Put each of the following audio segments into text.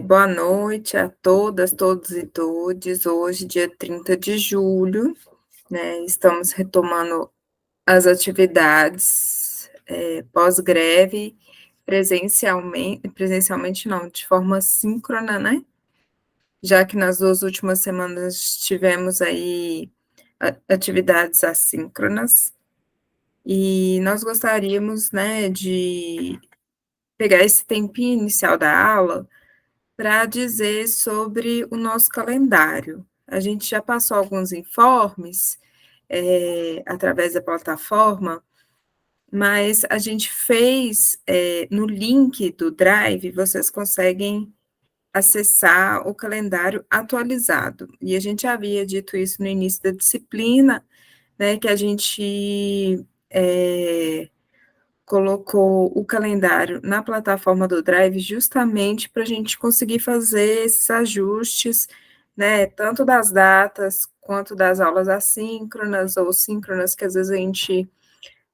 Boa noite a todas, todos e todes. Hoje, dia 30 de julho, né, estamos retomando as atividades, pós-greve, presencialmente não, de forma síncrona, né, já que nas 2 últimas semanas tivemos aí atividades assíncronas, e nós gostaríamos, né, de pegar esse tempinho inicial da aula para dizer sobre o nosso calendário. A gente já passou alguns informes, através da plataforma, mas a gente fez, no link do Drive, vocês conseguem acessar o calendário atualizado. E a gente havia dito isso no início da disciplina, né, que a gente, colocou o calendário na plataforma do Drive justamente para a gente conseguir fazer esses ajustes, né, tanto das datas quanto das aulas assíncronas ou síncronas, que às vezes a gente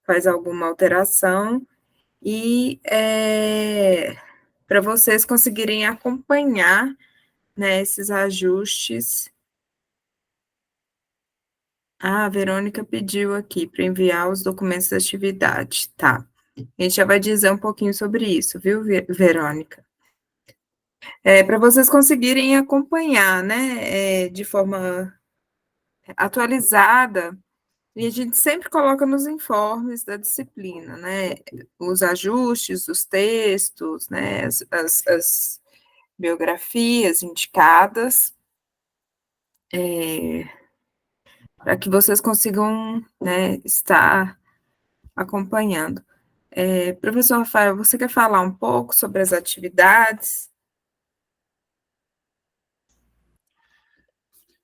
faz alguma alteração, e para vocês conseguirem acompanhar, né, esses ajustes. Ah, a Verônica pediu aqui para enviar os documentos da atividade. Tá. A gente já vai dizer um pouquinho sobre isso, viu, Verônica? Para vocês conseguirem acompanhar, né, de forma atualizada, e a gente sempre coloca nos informes da disciplina, né, os ajustes dos textos, né, as biografias indicadas, para que vocês consigam, né, estar acompanhando. Professor Rafael, você quer falar um pouco sobre as atividades?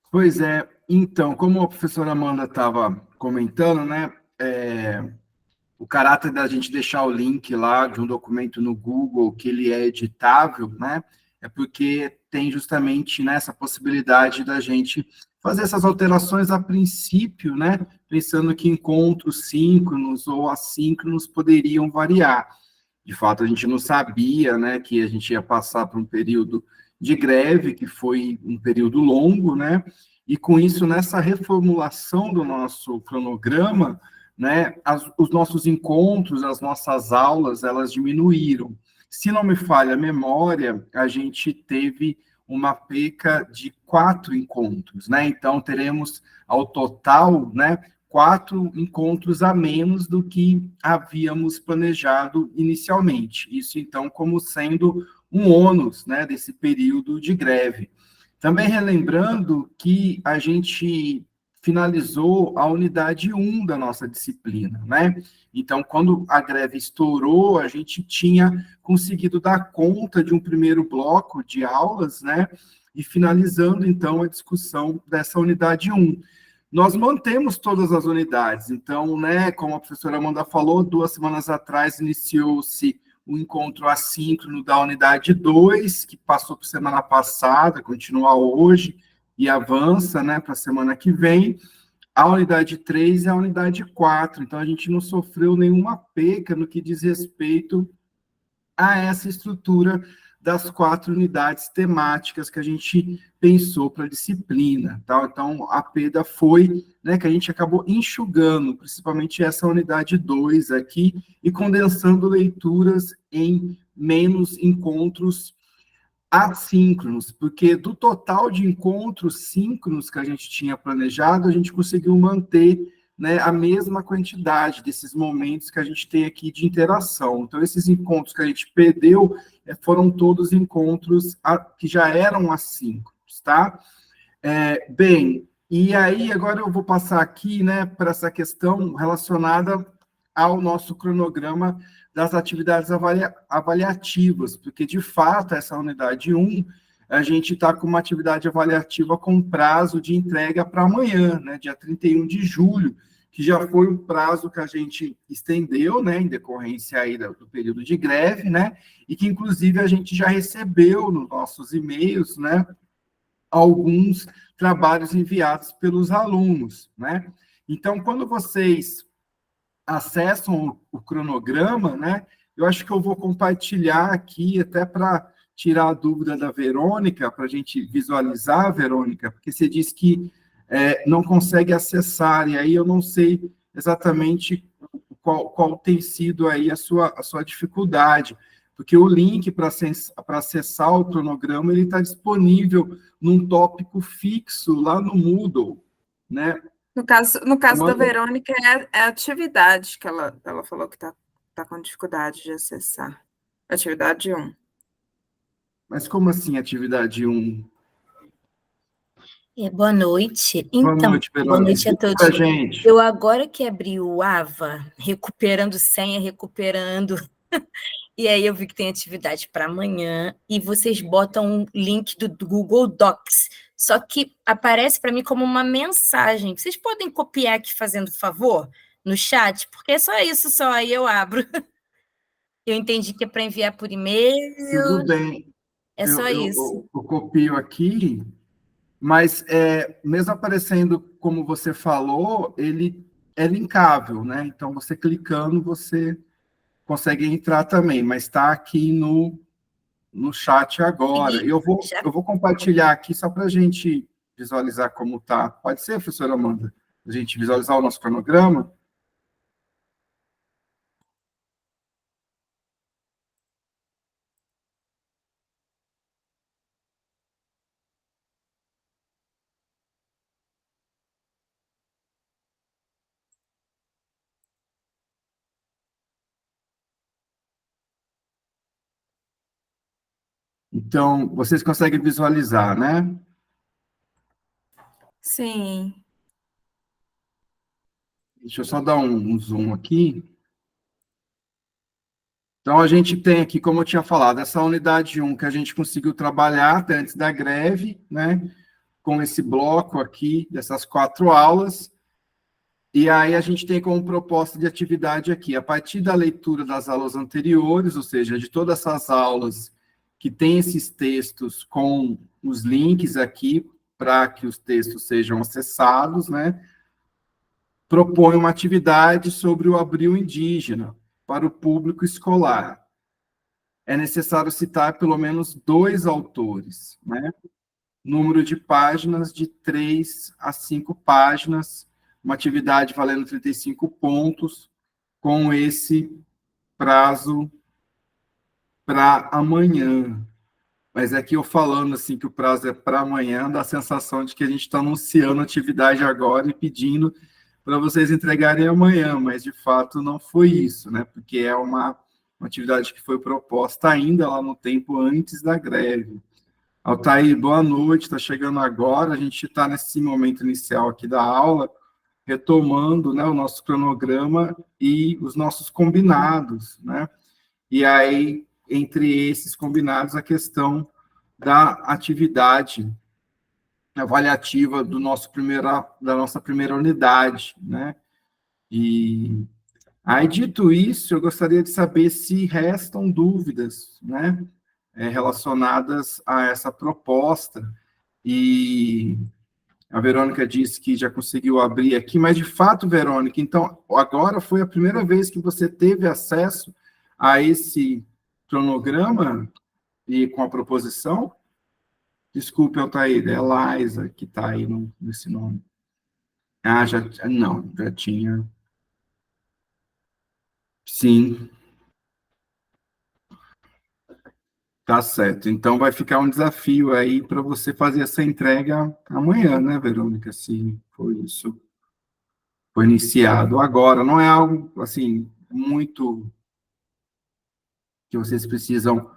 Pois é, então, como a professora Amanda estava comentando, né, o caráter da gente deixar o link lá de um documento no Google que ele é editável, né, é porque tem justamente nessa possibilidade da gente fazer essas alterações a princípio, né, pensando que encontros síncronos ou assíncronos poderiam variar. De fato, a gente não sabia, né, que a gente ia passar por um período de greve, que foi um período longo, né, e com isso, nessa reformulação do nosso cronograma, né, os nossos encontros, as nossas aulas, elas diminuíram. Se não me falha a memória, a gente teve uma perca de 4 encontros, né, então teremos ao total, né, 4 encontros a menos do que havíamos planejado inicialmente. Isso, então, como sendo um ônus, né, desse período de greve. Também relembrando que a gente finalizou a unidade 1 da nossa disciplina, né? Então, quando a greve estourou, a gente tinha conseguido dar conta de um primeiro bloco de aulas, né? E finalizando, então, a discussão dessa unidade 1. Nós mantemos todas as unidades, então, né, como a professora Amanda falou, 2 semanas atrás iniciou-se o encontro assíncrono da unidade 2, que passou por semana passada, continua hoje e avança, né, para a semana que vem, a unidade 3 e a unidade 4, então a gente não sofreu nenhuma perca no que diz respeito a essa estrutura das 4 unidades temáticas que a gente pensou para a disciplina. Tá? Então, a perda foi, né, que a gente acabou enxugando, principalmente essa unidade 2 aqui, e condensando leituras em menos encontros assíncronos, porque do total de encontros síncronos que a gente tinha planejado, a gente conseguiu manter, né, a mesma quantidade desses momentos que a gente tem aqui de interação. Então, esses encontros que a gente perdeu foram todos encontros que já eram assíncronos, tá? Bem, e aí agora eu vou passar aqui, né, para essa questão relacionada ao nosso cronograma das atividades avaliativas, porque, de fato, essa unidade 1, a gente está com uma atividade avaliativa com prazo de entrega para amanhã, né, dia 31 de julho, que já foi o prazo que a gente estendeu, né, em decorrência aí do período de greve, né, e que, inclusive, a gente já recebeu nos nossos e-mails, né, alguns trabalhos enviados pelos alunos, né. Então, quando vocês acessam o cronograma, né? Eu acho que eu vou compartilhar aqui até para tirar a dúvida da Verônica, para a gente visualizar, Verônica, porque você disse que não consegue acessar, e aí eu não sei exatamente qual tem sido aí a sua dificuldade, porque o link para acessar o cronograma ele está disponível num tópico fixo lá no Moodle, né? No caso da Amanda, Verônica, é a atividade que ela falou que tá com dificuldade de acessar. Atividade 1. mas como assim atividade um? Boa noite. Boa Então, noite, boa Verônica. noite a Explica todos. para a gente. Eu agora que abri o AVA, recuperando senha, recuperando, e aí eu vi que tem atividade para amanhã, e vocês botam um link do Google Docs, só que aparece para mim como uma mensagem. Vocês podem copiar aqui fazendo favor no chat? Porque é só isso, só aí eu abro. Eu entendi que é para enviar por e-mail, Tudo bem. é Eu, só eu, isso. eu, eu copio aqui, mas mesmo aparecendo como você falou, ele é linkável, né? Então, você clicando, você consegue entrar também, mas está aqui no chat agora. Consegui, Eu vou compartilhar aqui só para a gente visualizar como está. Pode ser, professora Amanda? A gente visualizar o nosso cronograma? Então, vocês conseguem visualizar, né? Sim. Deixa eu só dar um zoom aqui. Então, a gente tem aqui, como eu tinha falado, essa unidade um que a gente conseguiu trabalhar até antes da greve, né? Com esse bloco aqui, dessas 4 aulas. E aí a gente tem como proposta de atividade aqui, a partir da leitura das aulas anteriores, ou seja, de todas essas aulas que têm esses textos com os links aqui, para que os textos sejam acessados, né? Propõe uma atividade sobre o abril indígena para o público escolar. É necessário citar pelo menos 2 autores, né? Número de páginas de 3 a 5 páginas, uma atividade valendo 35 pontos, com esse prazo para amanhã. Mas aqui eu falando assim que o prazo é para amanhã, dá a sensação de que a gente está anunciando a atividade agora e pedindo para vocês entregarem amanhã, mas de fato não foi isso, né? Porque é uma atividade que foi proposta ainda lá no tempo antes da greve. Altair, boa noite, está chegando agora, a gente está nesse momento inicial aqui da aula, retomando, né, o nosso cronograma e os nossos combinados, né? E aí, entre esses combinados, a questão da atividade avaliativa da nossa primeira unidade, né? E aí, dito isso, eu gostaria de saber se restam dúvidas, né, relacionadas a essa proposta. E a Verônica disse que já conseguiu abrir aqui, mas de fato, Verônica, então agora foi a primeira vez que você teve acesso a esse cronograma e com a proposição? Desculpe, Altair, é Laisa que está aí nesse nome. Ah, não, já tinha. Sim, tá certo. Então vai ficar um desafio aí para você fazer essa entrega amanhã, né, Verônica? Se foi isso, foi iniciado agora. Não é algo assim muito que vocês precisam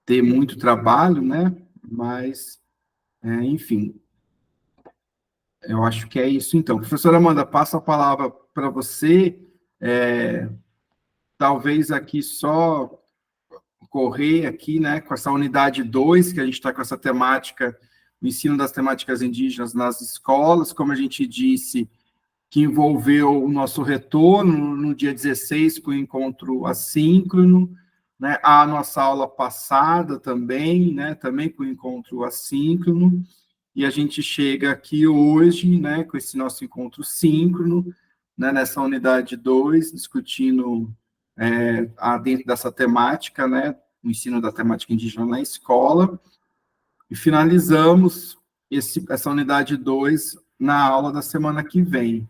ter muito trabalho, né? Mas, enfim, eu acho que é isso então. Professora Amanda, passo a palavra para você. Talvez aqui só correr aqui, né, com essa unidade 2 que a gente está com essa temática, o ensino das temáticas indígenas nas escolas, como a gente disse, que envolveu o nosso retorno no dia 16 com o encontro assíncrono, né, a nossa aula passada também, né, também com o encontro assíncrono, e a gente chega aqui hoje, né, com esse nosso encontro síncrono, né, nessa unidade 2 discutindo dentro dessa temática, né, o ensino da temática indígena na escola, e finalizamos essa unidade 2 na aula da semana que vem,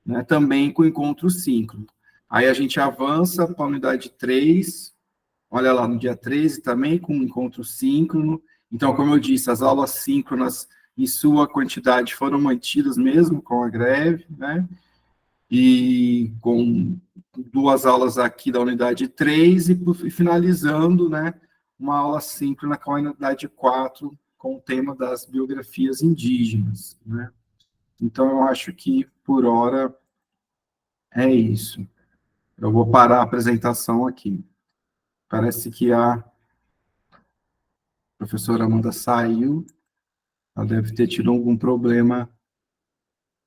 né, também com encontro síncrono. Aí a gente avança para a unidade 3, olha lá, no dia 13 também, com encontro síncrono. Então, como eu disse, as aulas síncronas, em sua quantidade, foram mantidas mesmo com a greve, né? E com 2 aulas aqui da unidade 3 e finalizando, né, uma aula síncrona com a unidade 4, com o tema das biografias indígenas, né? Então, eu acho que, por hora, é isso. Eu vou parar a apresentação aqui. Parece que a professora Amanda saiu, ela deve ter tido algum problema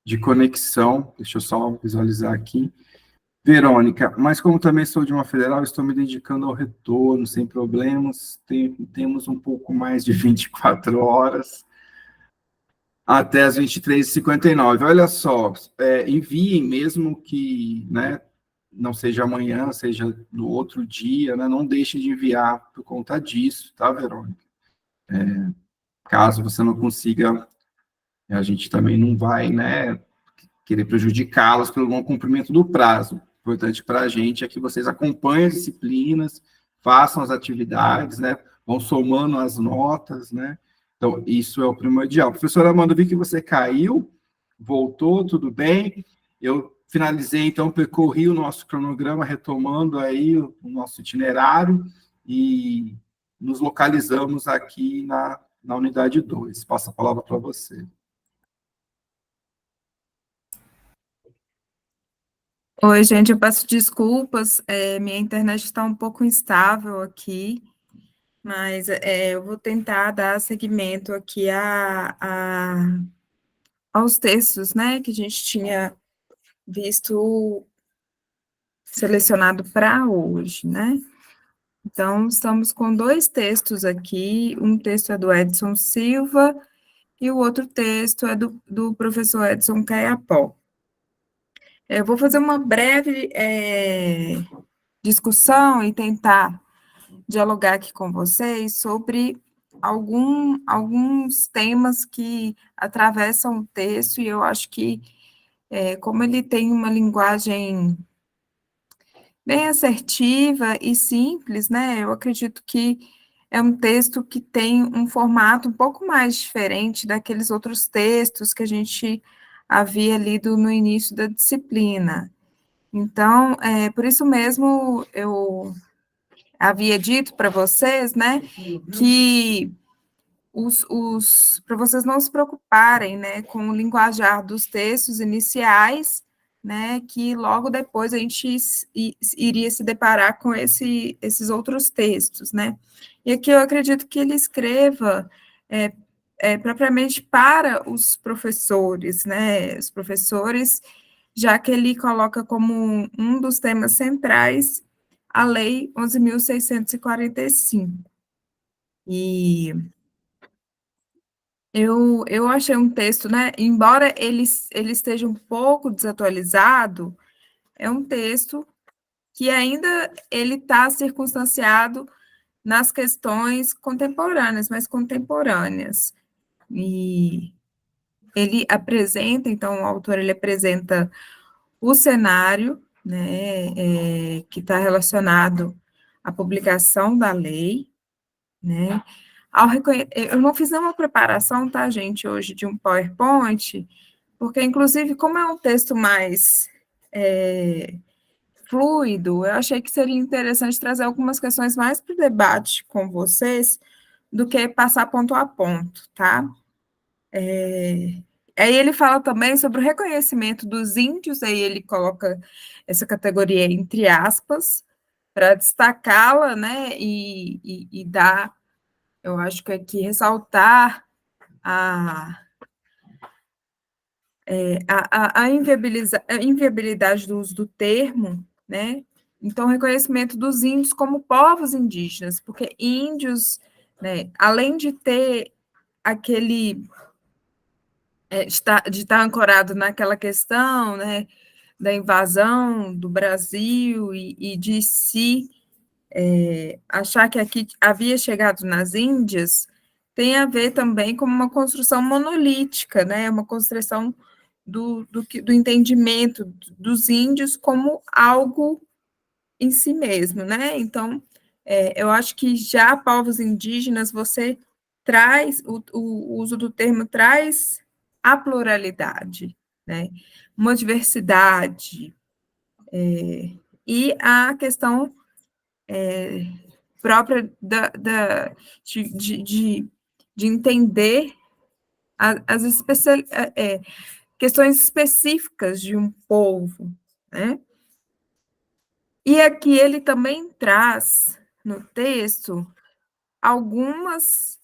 de conexão. Deixa eu só visualizar aqui. Verônica, mas como também sou de uma federal, estou me dedicando ao retorno, sem problemas. Temos um pouco mais de 24 horas, até as 23h59. Olha só, enviem, mesmo que, né, não seja amanhã, seja no outro dia, né, não deixe de enviar por conta disso, tá, Verônica? Caso você não consiga, a gente também não vai, né, querer prejudicá-los pelo não cumprimento do prazo. O importante para a gente é que vocês acompanhem as disciplinas, façam as atividades, né, vão somando as notas, né, então isso é o primordial. Professora Amanda, vi que você caiu, voltou, tudo bem, eu finalizei, então, percorri o nosso cronograma, retomando aí o nosso itinerário, e nos localizamos aqui na unidade 2. Passo a palavra para você. Oi, gente, eu peço desculpas, minha internet está um pouco instável aqui, mas eu vou tentar dar seguimento aqui aos textos, né, que a gente tinha visto selecionado para hoje, né? Então, estamos com 2 textos aqui, um texto é do Edson Silva e o outro texto é do professor Edson Caiapó. Eu vou fazer uma breve discussão e tentar dialogar aqui com vocês sobre alguns temas que atravessam o texto, e eu acho que, como ele tem uma linguagem bem assertiva e simples, né, eu acredito que é um texto que tem um formato um pouco mais diferente daqueles outros textos que a gente havia lido no início da disciplina. Então, por isso mesmo, eu havia dito para vocês, né, que para vocês não se preocuparem, né, com o linguajar dos textos iniciais, né, que logo depois a gente iria se deparar com esses outros textos, né. E aqui eu acredito que ele escreva propriamente para os professores, né, os professores, já que ele coloca como um dos temas centrais a Lei 11.645. E eu achei um texto, né, embora ele esteja um pouco desatualizado, é um texto que ainda ele está circunstanciado nas questões contemporâneas, mais contemporâneas. E ele apresenta, então, o autor, ele apresenta o cenário, né, que está relacionado à publicação da lei, né, eu não fiz nenhuma preparação, tá, gente, hoje de um PowerPoint, porque, inclusive, como é um texto mais fluido, eu achei que seria interessante trazer algumas questões mais para o debate com vocês, do que passar ponto a ponto, tá? Aí ele fala também sobre o reconhecimento dos índios, aí ele coloca essa categoria entre aspas, para destacá-la, né, e dar, eu acho que aqui, ressaltar a inviabilidade do uso do termo, né, então, reconhecimento dos índios como povos indígenas, porque índios, né, além de ter aquele de estar ancorado naquela questão, né, da invasão do Brasil e de se achar que aqui havia chegado nas Índias tem a ver também com uma construção monolítica, né? Uma construção do entendimento dos índios como algo em si mesmo, né? Então, eu acho que já povos indígenas, você traz, o uso do termo traz a pluralidade, né? Uma diversidade, e a questão própria de entender as questões específicas de um povo, né? E aqui ele também traz no texto alguns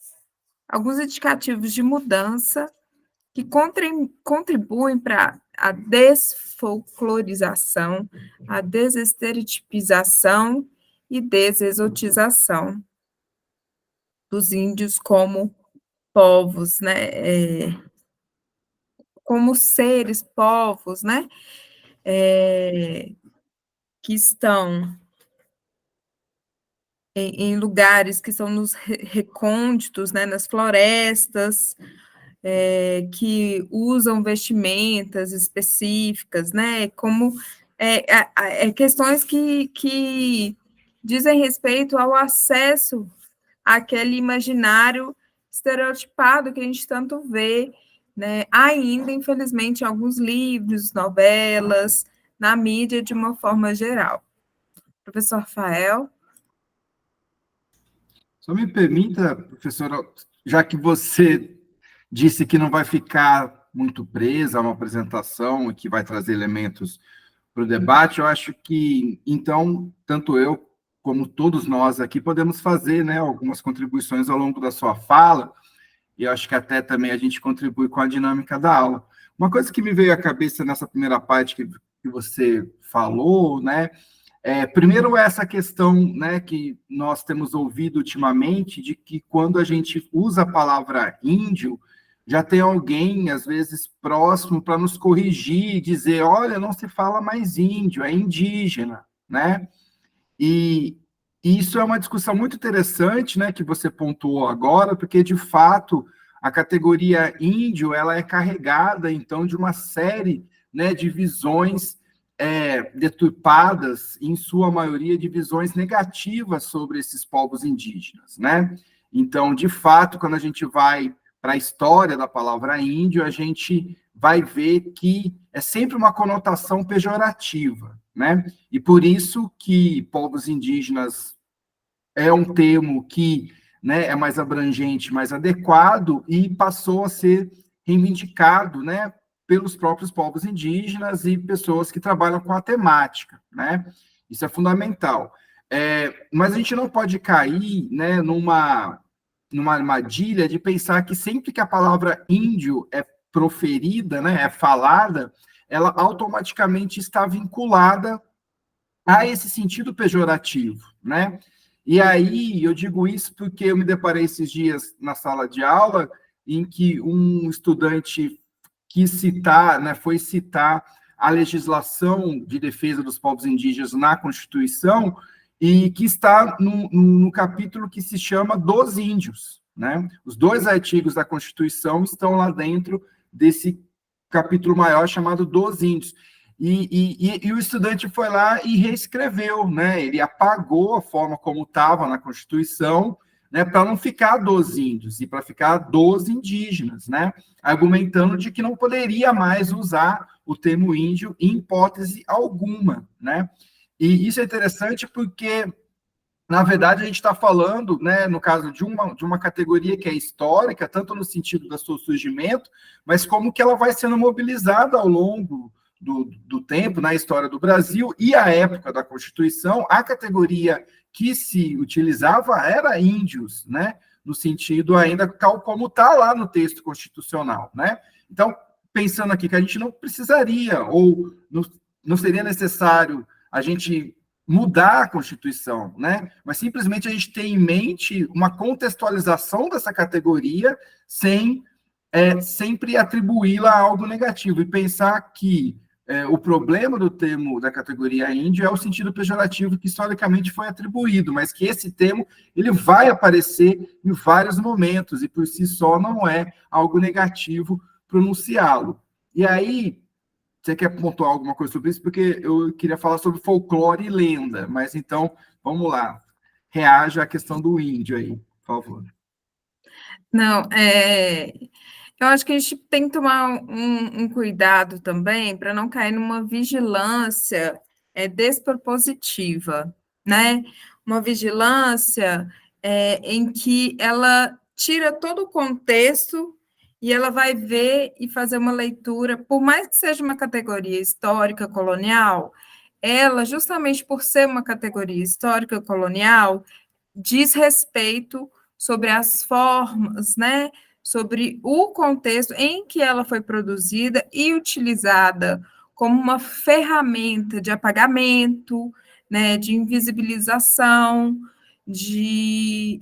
indicativos de mudança que contribuem para a desfolclorização, a desestereotipização e desexotização dos índios como povos, né? Como seres, povos, né? Que estão em lugares que são nos recônditos, né? Nas florestas, que usam vestimentas específicas, né? Como questões que dizem respeito ao acesso àquele imaginário estereotipado que a gente tanto vê, né? Ainda, infelizmente, em alguns livros, novelas, na mídia de uma forma geral. Professor Rafael? Só me permita, professora, já que você disse que não vai ficar muito presa a uma apresentação e que vai trazer elementos para o debate, eu acho que, então, tanto eu como todos nós aqui podemos fazer, né, algumas contribuições ao longo da sua fala, e eu acho que até também a gente contribui com a dinâmica da aula. Uma coisa que me veio à cabeça nessa primeira parte que você falou, né, primeiro, essa questão, né, que nós temos ouvido ultimamente, de que quando a gente usa a palavra índio, já tem alguém, às vezes, próximo para nos corrigir e dizer, olha, não se fala mais índio, é indígena, né? E isso é uma discussão muito interessante, né, que você pontuou agora, porque, de fato, a categoria índio, ela é carregada, então, de uma série, né, de visões deturpadas, em sua maioria, de visões negativas sobre esses povos indígenas, né? Então, de fato, quando a gente vai para a história da palavra índio, a gente vai ver que é sempre uma conotação pejorativa, né? E por isso que povos indígenas é um termo que, né, é mais abrangente, mais adequado, e passou a ser reivindicado, né, pelos próprios povos indígenas e pessoas que trabalham com a temática, né? Isso é fundamental. Mas a gente não pode cair, né, numa armadilha de pensar que sempre que a palavra índio é proferida, né, é falada, ela automaticamente está vinculada a esse sentido pejorativo, né? E aí, eu digo isso porque eu me deparei esses dias na sala de aula em que um estudante quis citar, né, foi citar a legislação de defesa dos povos indígenas na Constituição e que está no capítulo que se chama dos índios, né? Os 2 artigos da Constituição estão lá dentro desse capítulo maior chamado dos índios. E o estudante foi lá e reescreveu, né? Ele apagou a forma como estava na Constituição, né, para não ficar dos índios, e para ficar dos indígenas, né? Argumentando de que não poderia mais usar o termo índio em hipótese alguma, né? E isso é interessante porque, na verdade, a gente está falando, né, no caso de uma categoria que é histórica, tanto no sentido do seu surgimento, mas como que ela vai sendo mobilizada ao longo do tempo, na história do Brasil, e a época da Constituição, a categoria que se utilizava era índios, né, no sentido ainda tal como está lá no texto constitucional, né? Então, pensando aqui que a gente não precisaria, ou não seria necessário a gente mudar a Constituição, né? Mas simplesmente a gente tem em mente uma contextualização dessa categoria sem sempre atribuí-la a algo negativo, e pensar que o problema do termo da categoria índio é o sentido pejorativo que historicamente foi atribuído, mas que esse termo ele vai aparecer em vários momentos e por si só não é algo negativo pronunciá-lo. E aí, você quer pontuar alguma coisa sobre isso? Porque eu queria falar sobre folclore e lenda, mas então, vamos lá. Reaja à questão do índio aí, por favor. Não, eu acho que a gente tem que tomar um cuidado também para não cair numa vigilância despropositiva, né? Uma vigilância em que ela tira todo o contexto e ela vai ver e fazer uma leitura, por mais que seja uma categoria histórica colonial, ela, justamente por ser uma categoria histórica colonial, diz respeito sobre as formas, né, sobre o contexto em que ela foi produzida e utilizada como uma ferramenta de apagamento, né, de invisibilização, de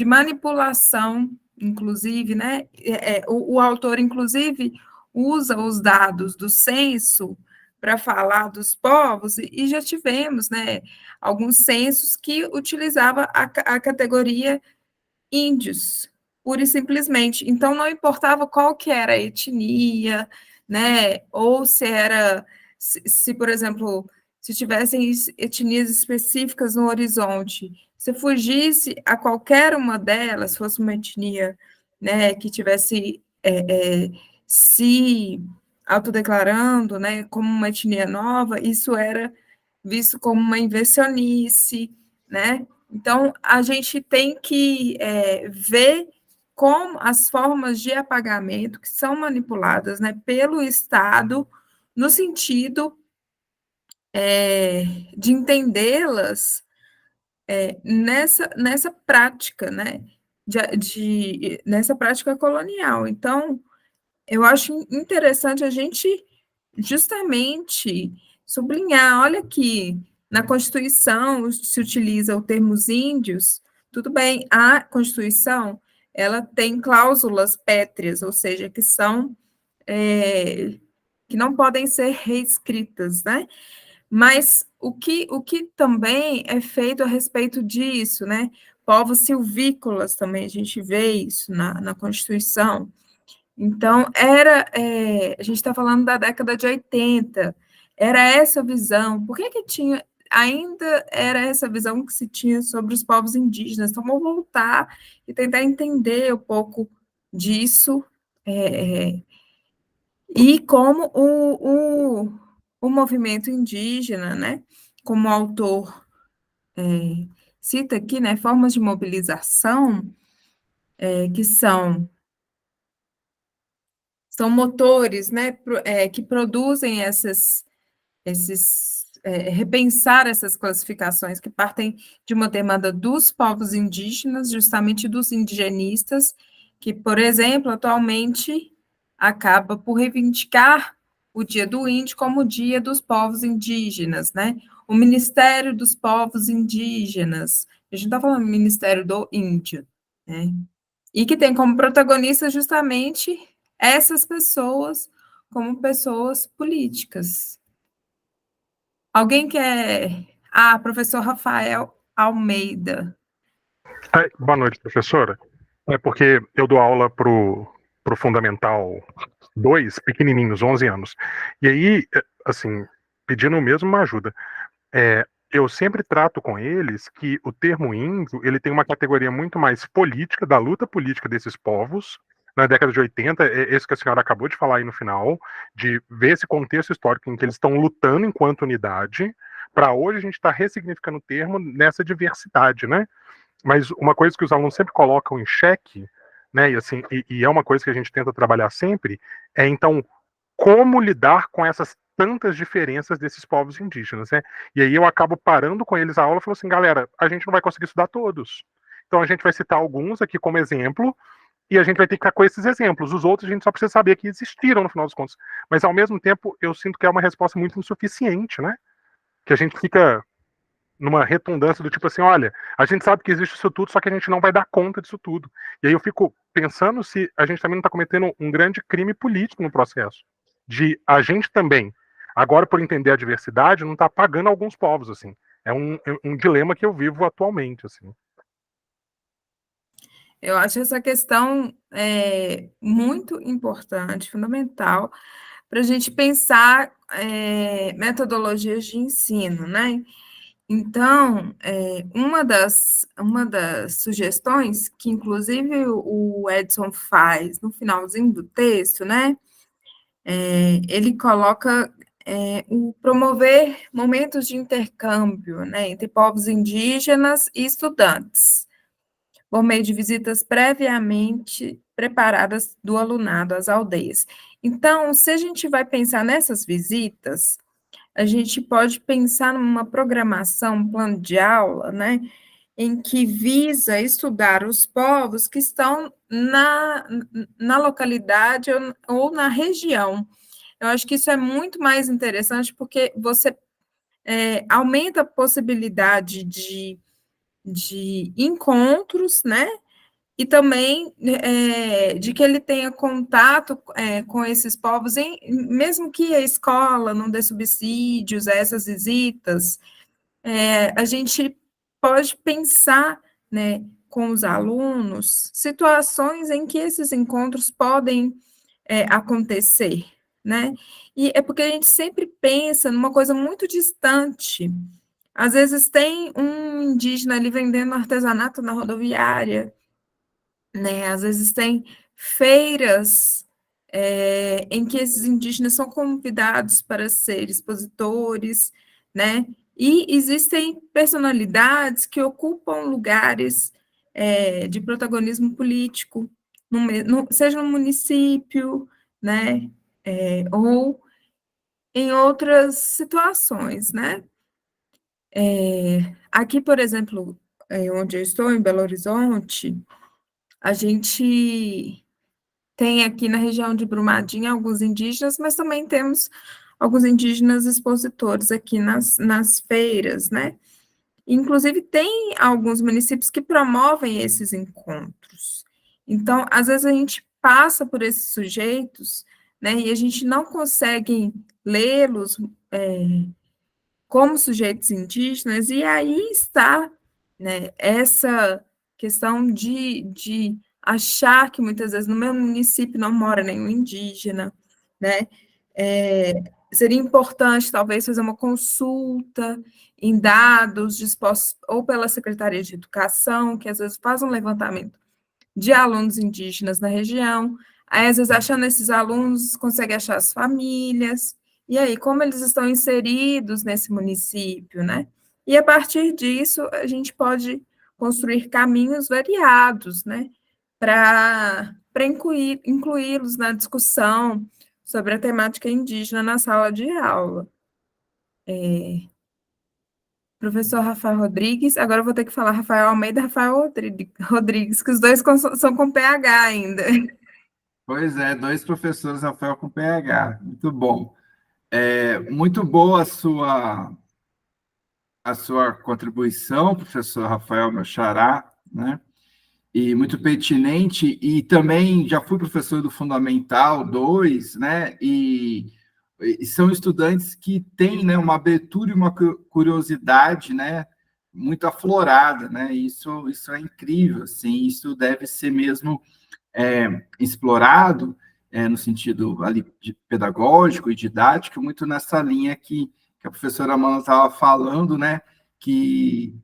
manipulação, inclusive, né, o autor, inclusive, usa os dados do censo para falar dos povos, e já tivemos, né, alguns censos que utilizava a categoria índios, pura e simplesmente. Então, não importava qual que era a etnia, né, ou se era, por exemplo, se tivessem etnias específicas no horizonte, se fugisse a qualquer uma delas, fosse uma etnia, né, que tivesse se autodeclarando, né, como uma etnia nova, isso era visto como uma invencionice, né? Então, a gente tem que ver como as formas de apagamento que são manipuladas, né, pelo Estado, no sentido de entendê-las nessa prática, né, nessa prática colonial. Então, eu acho interessante a gente justamente sublinhar, olha aqui, na Constituição se utiliza o termo índios, tudo bem, a Constituição, ela tem cláusulas pétreas, ou seja, que são, que não podem ser reescritas, né? Mas o que também é feito a respeito disso, né? Povos silvícolas também, a gente vê isso na Constituição. Então, a gente está falando da década de 80, era essa visão. Por que ainda era essa visão que se tinha sobre os povos indígenas? Então, vamos voltar e tentar entender um pouco disso, e como o movimento indígena, né, como o autor cita aqui, né, formas de mobilização que são motores, né, que produzem repensar essas classificações que partem de uma demanda dos povos indígenas, justamente dos indigenistas, que, por exemplo, atualmente acaba por reivindicar o Dia do Índio como o Dia dos Povos Indígenas, né? O Ministério dos Povos Indígenas, a gente não está falando Ministério do Índio, né? E que tem como protagonista justamente essas pessoas como pessoas políticas. Alguém quer... professor Rafael Almeida. Boa noite, professora. É porque eu dou aula pro Fundamental 2, pequenininhos, 11 anos. E aí, assim, pedindo mesmo uma ajuda. Eu sempre trato com eles que o termo índio, ele tem uma categoria muito mais política, da luta política desses povos, na década de 80, esse que a senhora acabou de falar aí no final, de ver esse contexto histórico em que eles estão lutando enquanto unidade, para hoje a gente está ressignificando o termo nessa diversidade, né? Mas uma coisa que os alunos sempre colocam em xeque, né, e é uma coisa que a gente tenta trabalhar sempre, é então como lidar com essas tantas diferenças desses povos indígenas, né? E aí eu acabo parando com eles a aula e falo assim, galera, a gente não vai conseguir estudar todos. Então a gente vai citar alguns aqui como exemplo, e a gente vai ter que ficar com esses exemplos. Os outros a gente só precisa saber que existiram no final dos contos. Mas ao mesmo tempo eu sinto que é uma resposta muito insuficiente, né? Que a gente fica numa redundância do tipo assim, olha, a gente sabe que existe isso tudo, só que a gente não vai dar conta disso tudo. E aí eu fico pensando se a gente também não está cometendo um grande crime político no processo, de a gente também, agora por entender a diversidade, não está apagando alguns povos, assim. É um dilema que eu vivo atualmente, assim. Eu acho essa questão muito importante, fundamental, para a gente pensar metodologias de ensino, né? Então, uma das sugestões, que inclusive o Edson faz no finalzinho do texto, né? Ele coloca o promover momentos de intercâmbio, né, entre povos indígenas e estudantes, por meio de visitas previamente preparadas do alunado às aldeias. Então, se a gente vai pensar nessas visitas, a gente pode pensar numa programação, um plano de aula, né, em que visa estudar os povos que estão na localidade ou na região. Eu acho que isso é muito mais interessante, porque você aumenta a possibilidade de encontros, né? E também de que ele tenha contato com esses povos, mesmo que a escola não dê subsídios a essas visitas, a gente pode pensar, né, com os alunos, situações em que esses encontros podem acontecer, né? E é porque a gente sempre pensa numa coisa muito distante. Às vezes tem um indígena ali vendendo artesanato na rodoviária, né? Às vezes tem feiras em que esses indígenas são convidados para ser expositores, né? E existem personalidades que ocupam lugares de protagonismo político, seja no município, né? Ou em outras situações, né? Aqui, por exemplo, onde eu estou, em Belo Horizonte, a gente tem aqui na região de Brumadinho alguns indígenas, mas também temos alguns indígenas expositores aqui nas feiras, né? Inclusive, tem alguns municípios que promovem esses encontros. Então, às vezes a gente passa por esses sujeitos, né, e a gente não consegue lê-los como sujeitos indígenas, e aí está, né, essa questão de achar que muitas vezes no meu município não mora nenhum indígena, né? Seria importante, talvez, fazer uma consulta em dados dispostos ou pela Secretaria de Educação, que às vezes faz um levantamento de alunos indígenas na região, aí às vezes achando esses alunos, consegue achar as famílias, e aí como eles estão inseridos nesse município, né? E a partir disso, a gente pode construir caminhos variados, né? Para incluí-los na discussão sobre a temática indígena na sala de aula. Professor Rafael Rodrigues, agora eu vou ter que falar Rafael Almeida e Rafael Rodrigues, que os dois são com PH ainda. Pois é, dois professores, Rafael com PH, muito bom. Muito boa a sua contribuição, professor Rafael, meu xará, né? E muito pertinente, e também já fui professor do Fundamental 2, né? E são estudantes que têm, né, uma abertura e uma curiosidade, né, muito aflorada, né? Isso é incrível, assim, isso deve ser mesmo explorado no sentido ali de pedagógico e didático, muito nessa linha que a professora Amanda estava falando, né? Que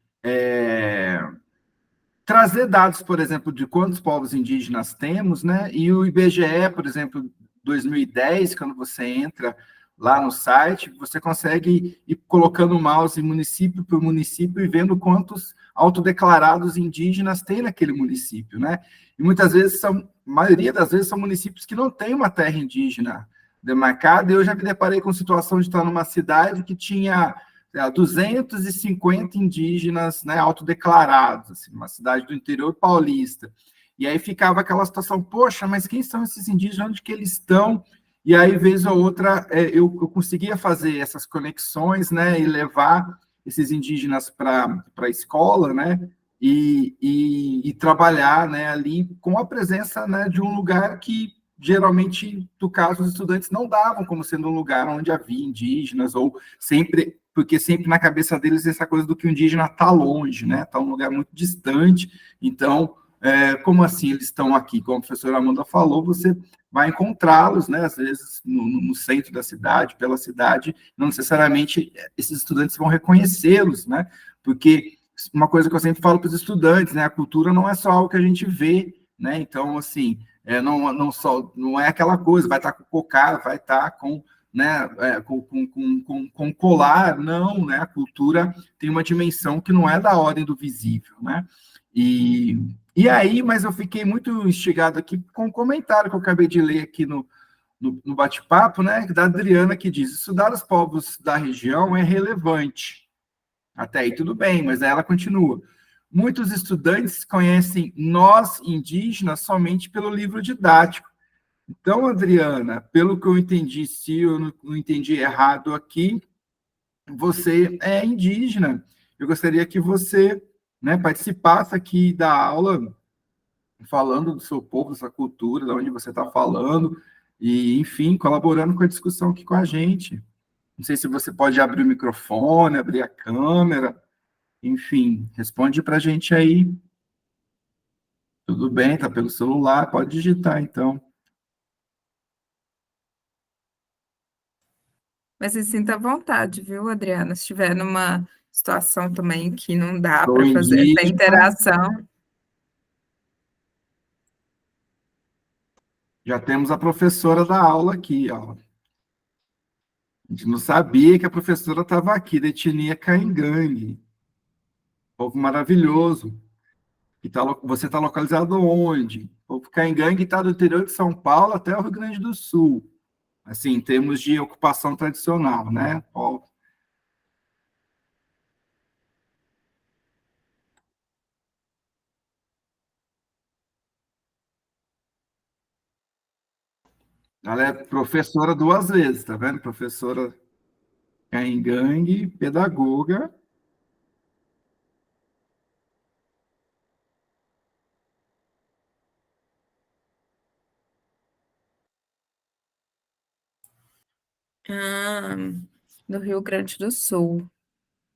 trazer dados, por exemplo, de quantos povos indígenas temos, né? E o IBGE, por exemplo, 2010, quando você entra lá no site, você consegue ir colocando o mouse município por município e vendo quantos autodeclarados indígenas tem naquele município, né? E muitas vezes a maioria das vezes são municípios que não têm uma terra indígena demarcada, e eu já me deparei com a situação de estar numa cidade que tinha 250 indígenas, né, autodeclarados, assim, uma cidade do interior paulista. E aí ficava aquela situação, poxa, mas quem são esses indígenas, onde que eles estão? E aí, vez ou outra, eu conseguia fazer essas conexões, né, e levar esses indígenas para a escola, né, e trabalhar, né, ali com a presença, né, de um lugar que geralmente, no caso, os estudantes não davam como sendo um lugar onde havia indígenas, ou sempre, porque sempre na cabeça deles essa coisa do que o indígena está longe, né? Está um lugar muito distante, então, como assim eles estão aqui? Como a professora Amanda falou, você vai encontrá-los, né? Às vezes no centro da cidade, pela cidade, não necessariamente esses estudantes vão reconhecê-los, né? Porque uma coisa que eu sempre falo para os estudantes, né? A cultura não é só algo que a gente vê, né? Então, assim, não é aquela coisa, vai estar com cocar, vai estar com, né, com colar, não, né? A cultura tem uma dimensão que não é da ordem do visível, né? E aí, mas eu fiquei muito instigado aqui com um comentário que eu acabei de ler aqui no bate-papo, né, da Adriana, que diz: estudar os povos da região é relevante. Até aí tudo bem, mas aí ela continua. Muitos estudantes conhecem nós, indígenas, somente pelo livro didático. Então, Adriana, pelo que eu entendi, se eu não entendi errado aqui, você é indígena. Eu gostaria que você, né, participasse aqui da aula, falando do seu povo, da sua cultura, de onde você está falando, e, enfim, colaborando com a discussão aqui com a gente. Não sei se você pode abrir o microfone, abrir a câmera, enfim, responde para a gente aí. Tudo bem, tá pelo celular, pode digitar, então. Mas se sinta à vontade, viu, Adriana? Se estiver numa situação também que não dá Sou para fazer essa indígena, interação. já temos a professora da aula aqui, ó. A gente não sabia que a professora estava aqui, da etnia Caingangue. Povo maravilhoso. Você está localizado onde? O Caingangue está do interior de São Paulo até o Rio Grande do Sul. Assim, em termos de ocupação tradicional, né? Ela é professora duas vezes, tá vendo? Professora Caingangue, pedagoga. Ah, do Rio Grande do Sul.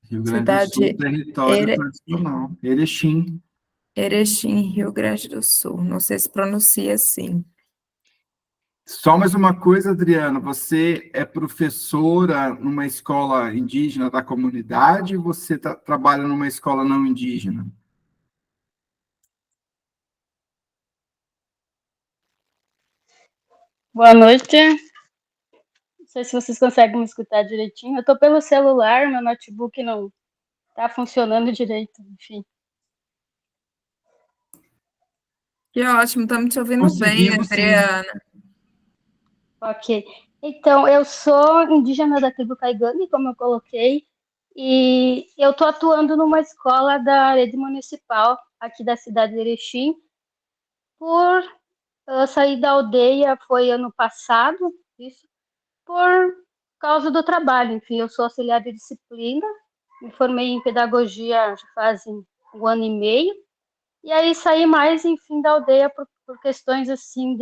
Rio Grande do Sul, Cidade território tradicional. Erechim. Erechim, Rio Grande do Sul. Não sei se pronuncia assim. Só mais uma coisa, Adriana, você é professora numa escola indígena da comunidade ou você trabalha numa escola não indígena? Boa noite. Não sei se vocês conseguem me escutar direitinho. Eu estou pelo celular, meu notebook não está funcionando direito, enfim. Que ótimo, estamos te ouvindo bem, Conseguimos, sim. Adriana. Ok. Então, eu sou indígena da tribo Caigangue, como eu coloquei, e eu estou atuando numa escola da rede municipal aqui da cidade de Erechim. Por sair da aldeia foi ano passado, isso, por causa do trabalho. Enfim, eu sou auxiliar de disciplina, me formei em pedagogia já fazem um ano e meio, e aí saí mais, enfim, da aldeia por questões, assim,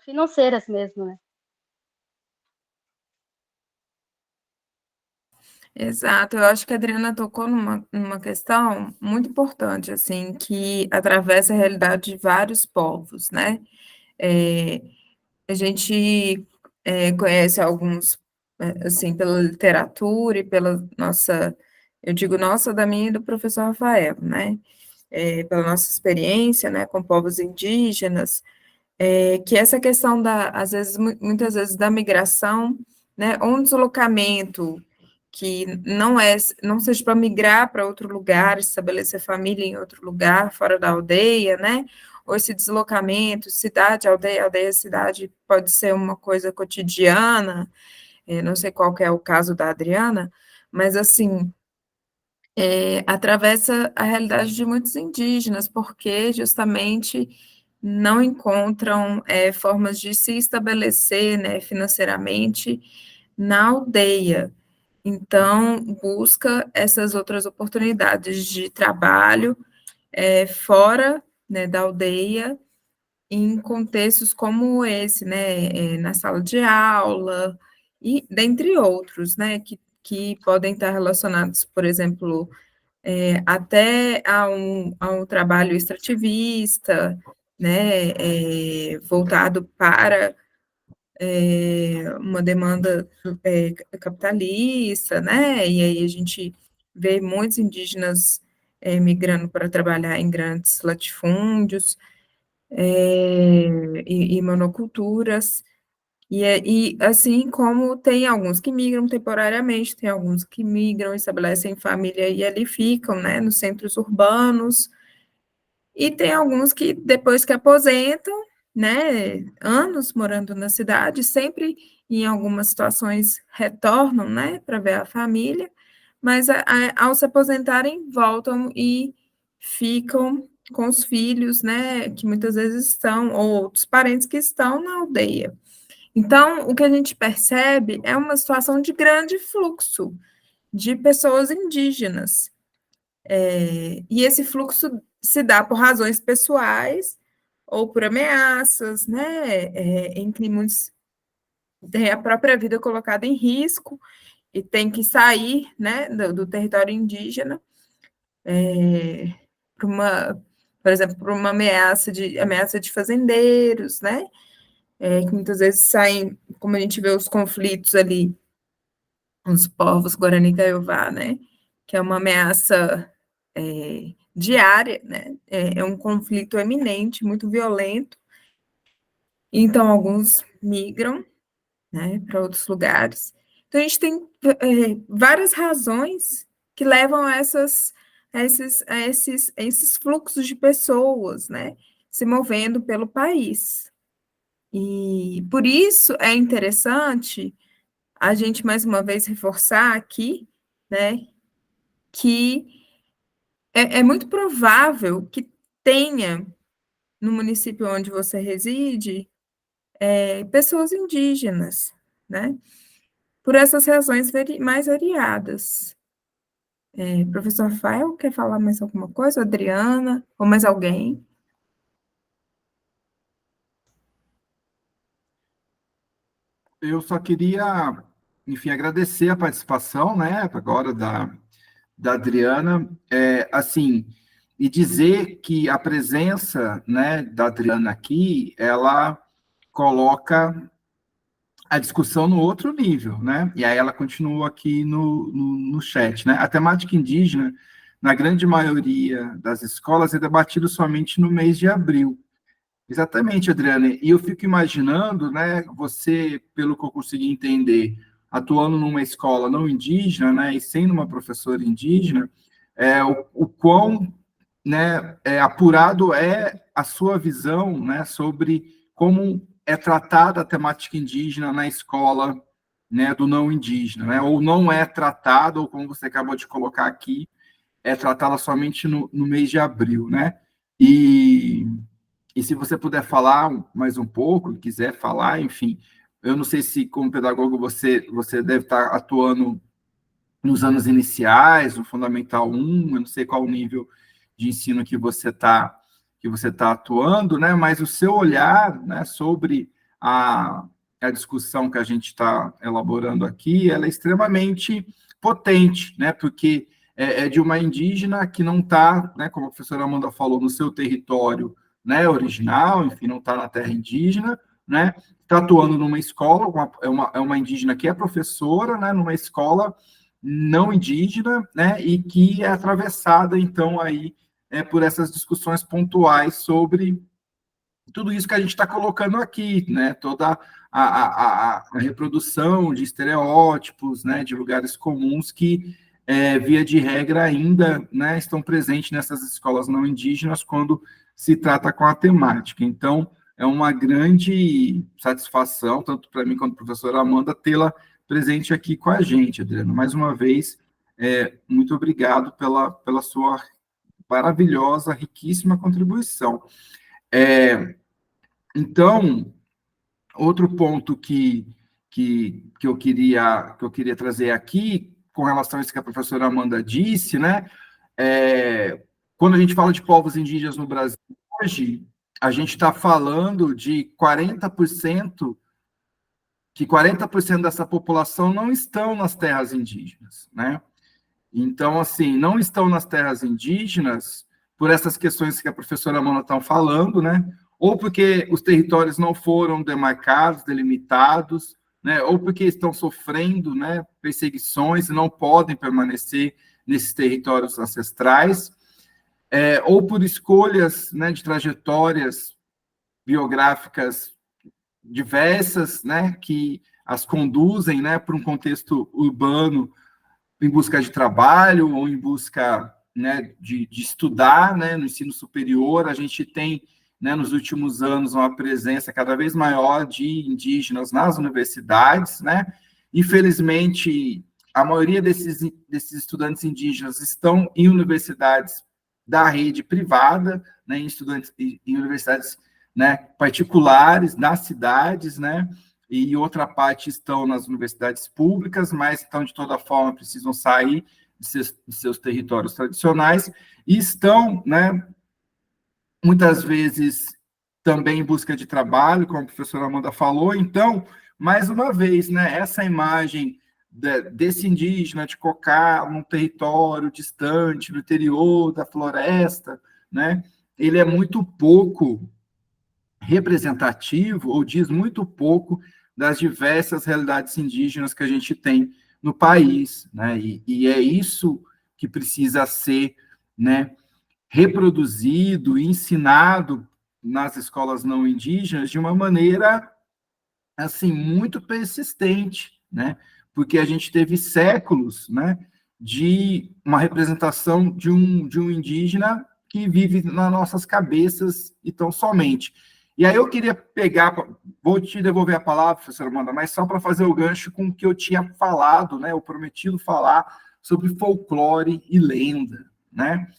financeiras mesmo, né? Exato, eu acho que a Adriana tocou numa questão muito importante, assim, que atravessa a realidade de vários povos, né? É, a gente conhece alguns, assim, pela literatura e pela nossa, eu digo nossa, da minha e do professor Rafael, né? Pela nossa experiência, né, com povos indígenas, que essa questão às vezes, muitas vezes, da migração, né, ou um deslocamento que não seja para migrar para outro lugar, estabelecer família em outro lugar, fora da aldeia, né, ou esse deslocamento, cidade, aldeia, cidade, pode ser uma coisa cotidiana, não sei qual que é o caso da Adriana, mas, assim, atravessa a realidade de muitos indígenas, porque justamente não encontram formas de se estabelecer, né, financeiramente na aldeia. Então, busca essas outras oportunidades de trabalho fora, né, da aldeia, em contextos como esse, né, na sala de aula, e dentre outros, né, que podem estar relacionados, por exemplo, até a um trabalho extrativista, né, voltado para uma demanda capitalista, né, e aí a gente vê muitos indígenas migrando para trabalhar em grandes latifúndios, e monoculturas, e assim como tem alguns que migram temporariamente, tem alguns que migram, estabelecem família e ali ficam, né, nos centros urbanos, e tem alguns que depois que aposentam, né, anos morando na cidade, sempre em algumas situações retornam, né, para ver a família, mas ao se aposentarem voltam e ficam com os filhos, né, que muitas vezes estão, ou outros parentes que estão na aldeia. Então, o que a gente percebe é uma situação de grande fluxo de pessoas indígenas. E esse fluxo se dá por razões pessoais ou por ameaças, né, em que muitos têm a própria vida colocada em risco e tem que sair, né, do território indígena, para uma, por exemplo, por uma ameaça de fazendeiros, né, que muitas vezes saem, como a gente vê os conflitos ali, os povos Guarani e Kaiowá, né, que é uma ameaça diária, né, é um conflito eminente, muito violento, então alguns migram, né, para outros lugares. Então a gente tem várias razões que levam a esses fluxos de pessoas, né, se movendo pelo país. E por isso é interessante a gente, mais uma vez, reforçar aqui, né, que é muito provável que tenha, no município onde você reside, pessoas indígenas, né, por essas razões mais variadas. Professor Rafael, quer falar mais alguma coisa? Adriana, ou mais alguém? Eu só queria, enfim, agradecer a participação, né, agora da Adriana, assim, e dizer que a presença, né, da Adriana aqui, ela coloca a discussão no outro nível, né? E aí ela continua aqui no chat, né? A temática indígena, na grande maioria das escolas, é debatida somente no mês de abril. Exatamente, Adriana. E eu fico imaginando, né, você, pelo que eu consegui entender, atuando numa escola não indígena, né, e sendo uma professora indígena, o quão, né, apurado é a sua visão, né, sobre como é tratada a temática indígena na escola, né, do não indígena, né, ou não é tratada, ou como você acabou de colocar aqui, é tratada somente no mês de abril, né? E, e se você puder falar mais um pouco, quiser falar, enfim, eu não sei se como pedagogo você deve estar atuando nos anos iniciais, no Fundamental 1, eu não sei qual o nível de ensino que você tá atuando, né? Mas o seu olhar, né, sobre a discussão que a gente está elaborando aqui, ela é extremamente potente, né? Porque é de uma indígena que não está, né, como a professora Amanda falou, no seu território, né, original, enfim, não está na terra indígena, né? Está atuando numa escola, é uma indígena que é professora, né, numa escola não indígena, né, e que é atravessada, então, aí, por essas discussões pontuais sobre tudo isso que a gente está colocando aqui, né, toda a reprodução de estereótipos, né, de lugares comuns que, via de regra, ainda, né, estão presentes nessas escolas não indígenas quando se trata com a temática. Então, é uma grande satisfação, tanto para mim quanto para a professora Amanda, tê-la presente aqui com a gente, Adriano. Mais uma vez, muito obrigado pela sua maravilhosa, riquíssima contribuição. Então, outro ponto que eu queria trazer aqui, com relação a isso que a professora Amanda disse, né? Quando a gente fala de povos indígenas no Brasil hoje, a gente está falando de 40%, que 40% dessa população não estão nas terras indígenas, né? Então, assim, não estão nas terras indígenas por essas questões que a professora Amanda está falando, né? Ou porque os territórios não foram demarcados, delimitados, né? Ou porque estão sofrendo, né, perseguições e não podem permanecer nesses territórios ancestrais, ou por escolhas, né, de trajetórias biográficas diversas, né, que as conduzem, né, para um contexto urbano em busca de trabalho ou em busca, né, de estudar, né, no ensino superior. A gente tem, né, nos últimos anos uma presença cada vez maior de indígenas nas universidades, né? Infelizmente, a maioria desses estudantes indígenas estão em universidades da rede privada, né, em universidades, né, particulares das cidades, né? E outra parte estão nas universidades públicas, mas então, de toda forma, precisam sair de seus territórios tradicionais e estão, né, muitas vezes também em busca de trabalho, como a professora Amanda falou. Então, mais uma vez, né, essa imagem desse indígena de Cocá, num território distante, no interior da floresta, né, ele é muito pouco representativo, ou diz muito pouco das diversas realidades indígenas que a gente tem no país, né? E é isso que precisa ser, né, reproduzido e ensinado nas escolas não indígenas de uma maneira, assim, muito persistente, né? Porque a gente teve séculos, né, de uma representação de um indígena que vive nas nossas cabeças e tão somente. E aí eu queria pegar, vou te devolver a palavra, professora Amanda, mas só para fazer o gancho com o que eu tinha falado, né, eu prometido falar sobre folclore e lenda, né?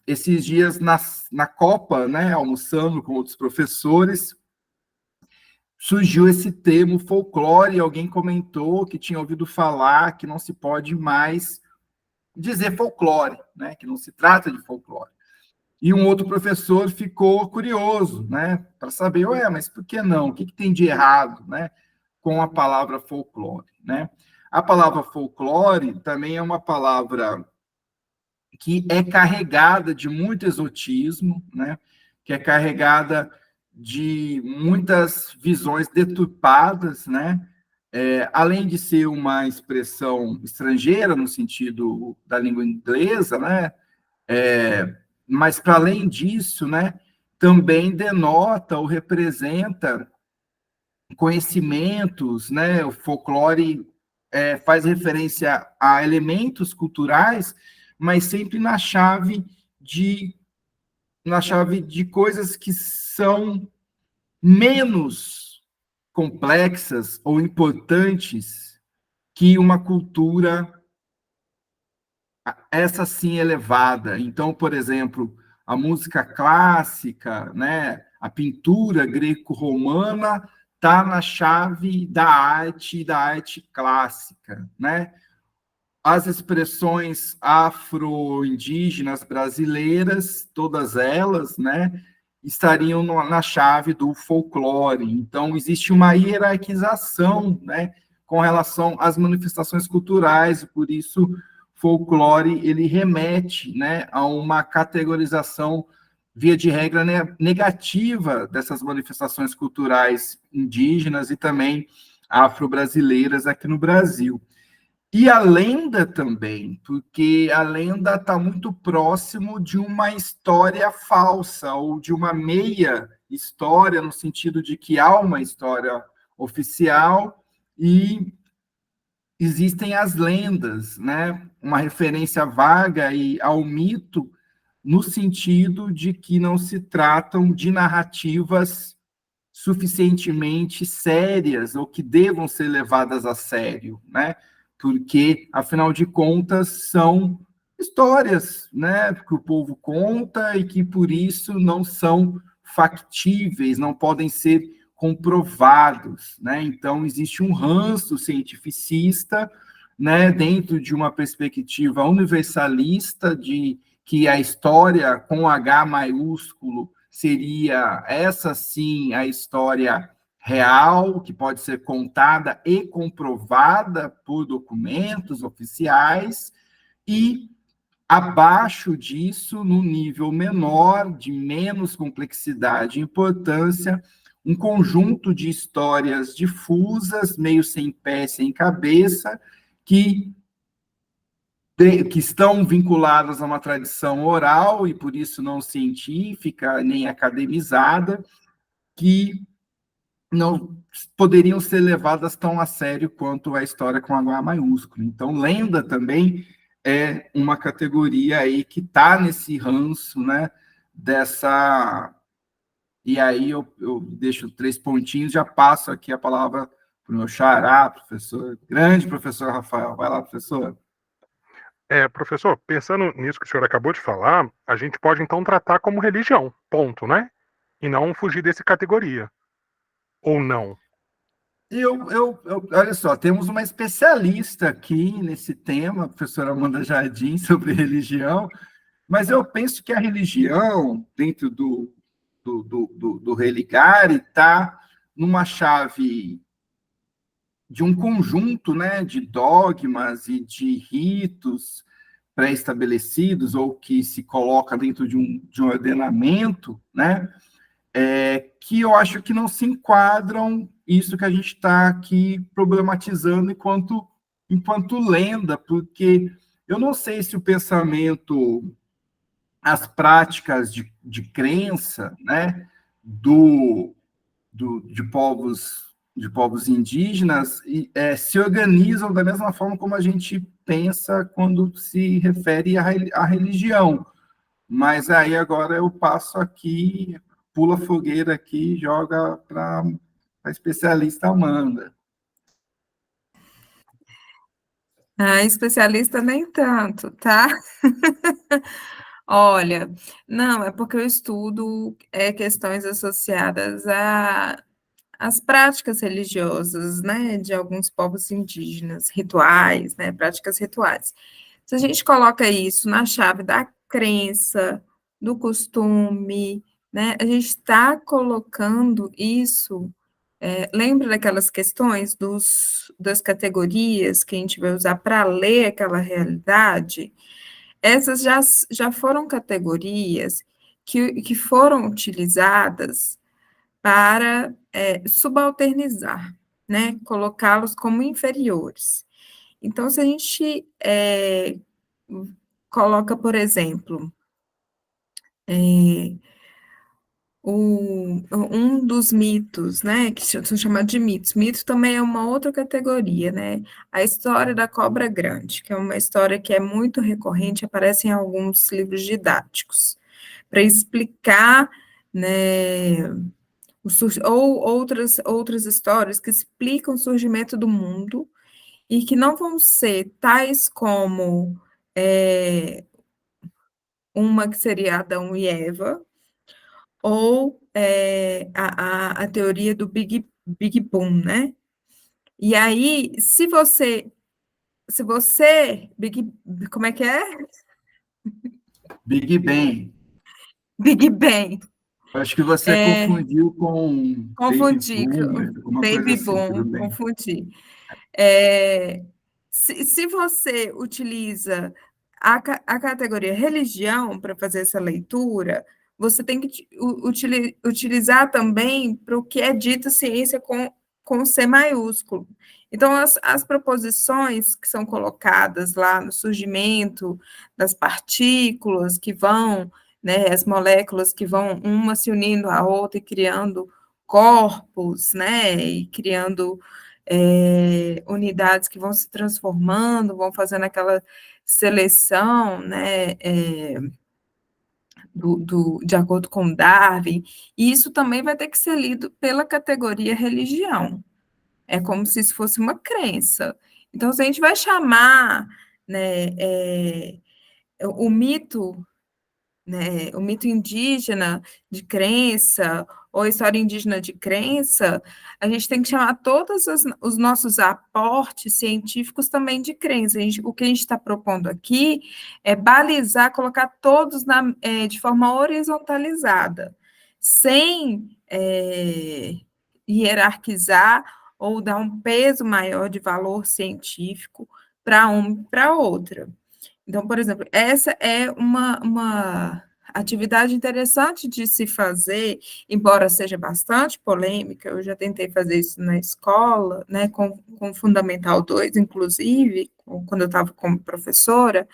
Esses dias na Copa, né, almoçando com outros professores, surgiu esse termo folclore, e alguém comentou que tinha ouvido falar que não se pode mais dizer folclore, né, que não se trata de folclore. E um outro professor ficou curioso, né, para saber, mas por que não? O que tem de errado, né, com a palavra folclore, né? A palavra folclore também é uma palavra que é carregada de muito exotismo, né, que é carregada de muitas visões deturpadas, né, além de ser uma expressão estrangeira no sentido da língua inglesa, né, mas, para além disso, né, também denota ou representa conhecimentos, né, o folclore faz referência a elementos culturais, mas sempre na chave de coisas que são menos complexas ou importantes que uma cultura, essa sim, elevada. Então, por exemplo, a música clássica, né, a pintura greco-romana está na chave da arte clássica, né? As expressões afro-indígenas brasileiras, todas elas, né, estariam na chave do folclore. Então, existe uma hierarquização, né, com relação às manifestações culturais, e por isso folclore ele remete, né, a uma categorização, via de regra, né, negativa dessas manifestações culturais indígenas e também afro-brasileiras aqui no Brasil. E a lenda também, porque a lenda está muito próximo de uma história falsa, ou de uma meia história, no sentido de que há uma história oficial e existem as lendas, né? Uma referência vaga ao mito, no sentido de que não se tratam de narrativas suficientemente sérias ou que devam ser levadas a sério, né? Porque, afinal de contas, são histórias, né, que o povo conta e que, por isso, não são factíveis, não podem ser comprovados, né? Então, existe um ranço cientificista, né, dentro de uma perspectiva universalista de que a história, com H maiúsculo, seria essa sim a história real, que pode ser contada e comprovada por documentos oficiais, e abaixo disso, no nível menor, de menos complexidade e importância, um conjunto de histórias difusas, meio sem pé, sem cabeça, que estão vinculadas a uma tradição oral e, por isso, não científica nem academizada, que não poderiam ser levadas tão a sério quanto a história com H maiúsculo. Então, lenda também é uma categoria aí que está nesse ranço, né, dessa... E aí eu deixo 3 pontinhos, já passo aqui a palavra para o meu xará, professor, grande professor Rafael. Vai lá, professor. Professor, pensando nisso que o senhor acabou de falar, a gente pode então tratar como religião, ponto, né? E não fugir dessa categoria. Ou não? Olha só, temos uma especialista aqui nesse tema, a professora Amanda Jardim, sobre religião, mas eu penso que a religião, dentro do religare, está numa chave de um conjunto, né, de dogmas e de ritos pré-estabelecidos, ou que se coloca dentro de um ordenamento, né, que eu acho que não se enquadram isso que a gente está aqui problematizando enquanto lenda, porque eu não sei se o pensamento, as práticas de crença, né, de povos indígenas se organizam da mesma forma como a gente pensa quando se refere à religião. Mas aí agora eu passo aqui, pula a fogueira aqui, joga para a especialista Amanda. Especialista nem tanto, tá? Olha, não, é porque eu estudo questões associadas às práticas religiosas, né, de alguns povos indígenas, rituais, né, práticas rituais. Se a gente coloca isso na chave da crença, do costume, né, a gente está colocando isso, lembra daquelas questões das categorias que a gente vai usar para ler aquela realidade? Essas já foram categorias que foram utilizadas para subalternizar, né, colocá-los como inferiores. Então, se a gente coloca, por exemplo, um dos mitos, né, que são chamados de mitos. Mito também é uma outra categoria, né? A história da cobra grande, que é uma história que é muito recorrente, aparece em alguns livros didáticos, para explicar, né, ou outras histórias que explicam o surgimento do mundo e que não vão ser tais como uma que seria Adão e Eva, ou a teoria do Big Boom, né? E aí, como é que é? Big Bang. Big Bang. Acho que você confundiu com Confundi, Baby Boomer, alguma coisa Baby assim, tudo Boom, bem. confundi. Se você utiliza a categoria religião para fazer essa leitura, você tem que utilizar também para o que é dito ciência com C maiúsculo. Então, as proposições que são colocadas lá no surgimento das partículas que vão, né, as moléculas que vão uma se unindo à outra e criando corpos, né, e criando unidades que vão se transformando, vão fazendo aquela seleção, né, de acordo com Darwin, e isso também vai ter que ser lido pela categoria religião. É como se isso fosse uma crença. Então, se a gente vai chamar, né, o mito, né, o mito indígena de crença, ou a história indígena de crença, a gente tem que chamar todos os nossos aportes científicos também de crença. O que a gente está propondo aqui é balizar, colocar todos de forma horizontalizada. sem hierarquizar ou dar um peso maior de valor científico para uma e para outra. Então, por exemplo, essa é uma atividade interessante de se fazer, embora seja bastante polêmica. Eu já tentei fazer isso na escola, né, com Fundamental 2, inclusive, quando eu estava como professora,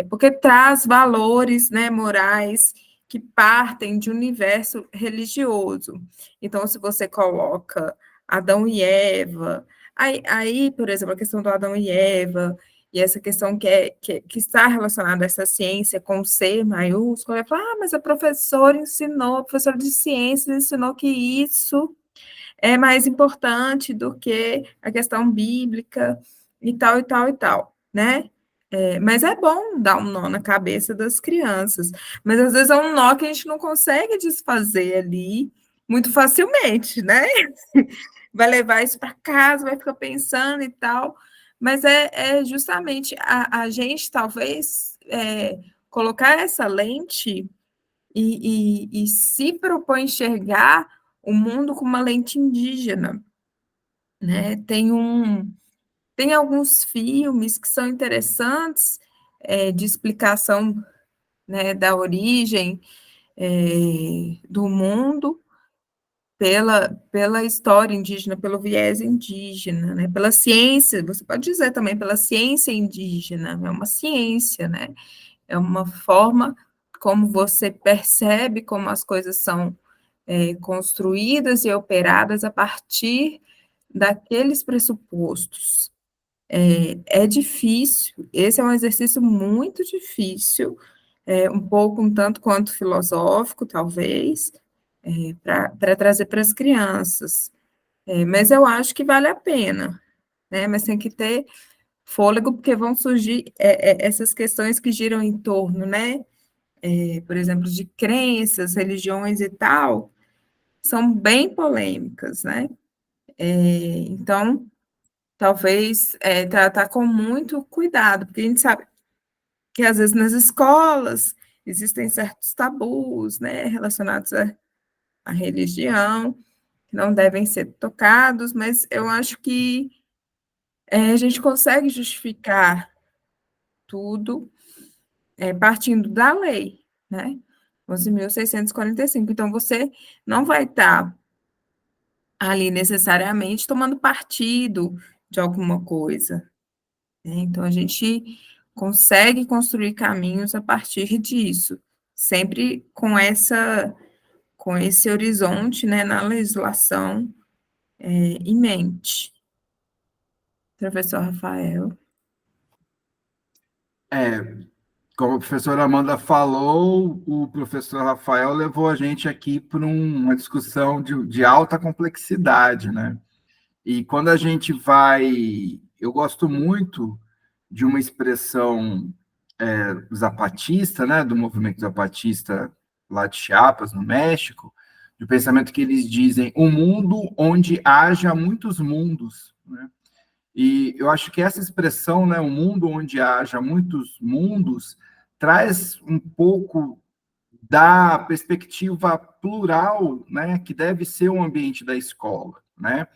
porque traz valores, né, morais que partem de um universo religioso. Então, se você coloca Adão e Eva, aí, por exemplo, a questão do Adão e Eva, e essa questão que está relacionada a essa ciência com C maiúsculo, vai falar, mas a professora ensinou, a professora de ciências ensinou que isso é mais importante do que a questão bíblica e tal, e tal, e tal, né? Mas é bom dar um nó na cabeça das crianças, mas às vezes é um nó que a gente não consegue desfazer ali muito facilmente, né? Vai levar isso para casa, vai ficar pensando e tal, mas é justamente a gente talvez colocar essa lente e se propor enxergar o mundo com uma lente indígena, né? Tem alguns filmes que são interessantes, de explicação, né, da origem do mundo pela história indígena, pelo viés indígena, né, pela ciência, você pode dizer também pela ciência indígena, é uma ciência, né, é uma forma como você percebe como as coisas são construídas e operadas a partir daqueles pressupostos. É difícil, esse é um exercício muito difícil, um pouco, um tanto quanto filosófico, talvez, para trazer para as crianças. Mas eu acho que vale a pena, né? Mas tem que ter fôlego, porque vão surgir essas questões que giram em torno, né? Por exemplo, de crenças, religiões e tal, são bem polêmicas, né? Então, talvez tratar com muito cuidado, porque a gente sabe que às vezes nas escolas existem certos tabus, né, relacionados à religião, que não devem ser tocados, mas eu acho que a gente consegue justificar tudo partindo da lei, né? 11.645. Então, você não vai estar ali necessariamente tomando partido de alguma coisa, né? Então, a gente consegue construir caminhos a partir disso, sempre com esse horizonte, né, na legislação em mente. Professor Rafael. Como a professora Amanda falou, o professor Rafael levou a gente aqui para uma discussão de alta complexidade, né? E quando a gente vai... Eu gosto muito de uma expressão zapatista, né, do movimento zapatista lá de Chiapas, no México, de pensamento que eles dizem um mundo onde haja muitos mundos, né? E eu acho que essa expressão, né, um mundo onde haja muitos mundos, traz um pouco da perspectiva plural, né, que deve ser o ambiente da escola, né?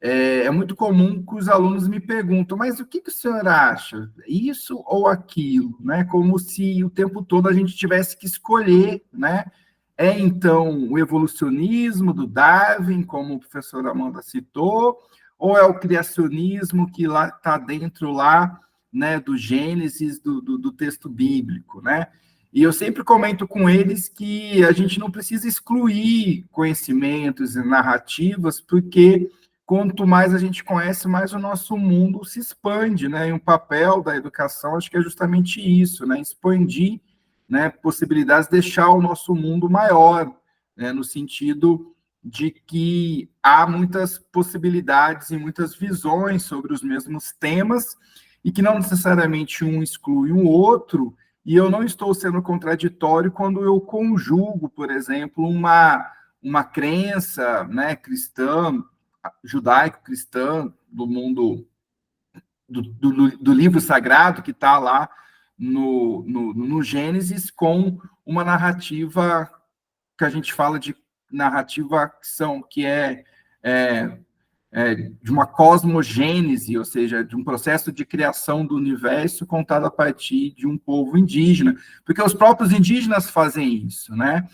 É muito comum que os alunos me perguntam, mas o que o senhor acha? Isso ou aquilo? Né? Como se o tempo todo a gente tivesse que escolher, né? Então, o evolucionismo do Darwin, como o professor Amanda citou, ou é o criacionismo que lá está dentro lá, né, do Gênesis, do texto bíblico, né? E eu sempre comento com eles que a gente não precisa excluir conhecimentos e narrativas, porque quanto mais a gente conhece, mais o nosso mundo se expande, né? E um papel da educação, acho que é justamente isso, né? Expandir, né, possibilidades, deixar o nosso mundo maior, né? No sentido de que há muitas possibilidades e muitas visões sobre os mesmos temas e que não necessariamente um exclui o outro, e eu não estou sendo contraditório quando eu conjugo, por exemplo, uma crença, né, cristã, judaico-cristã, do mundo do livro sagrado que está lá no Gênesis, com uma narrativa que a gente fala de narrativa que é de uma cosmogênese, ou seja, de um processo de criação do universo contado a partir de um povo indígena, porque os próprios indígenas fazem isso, né?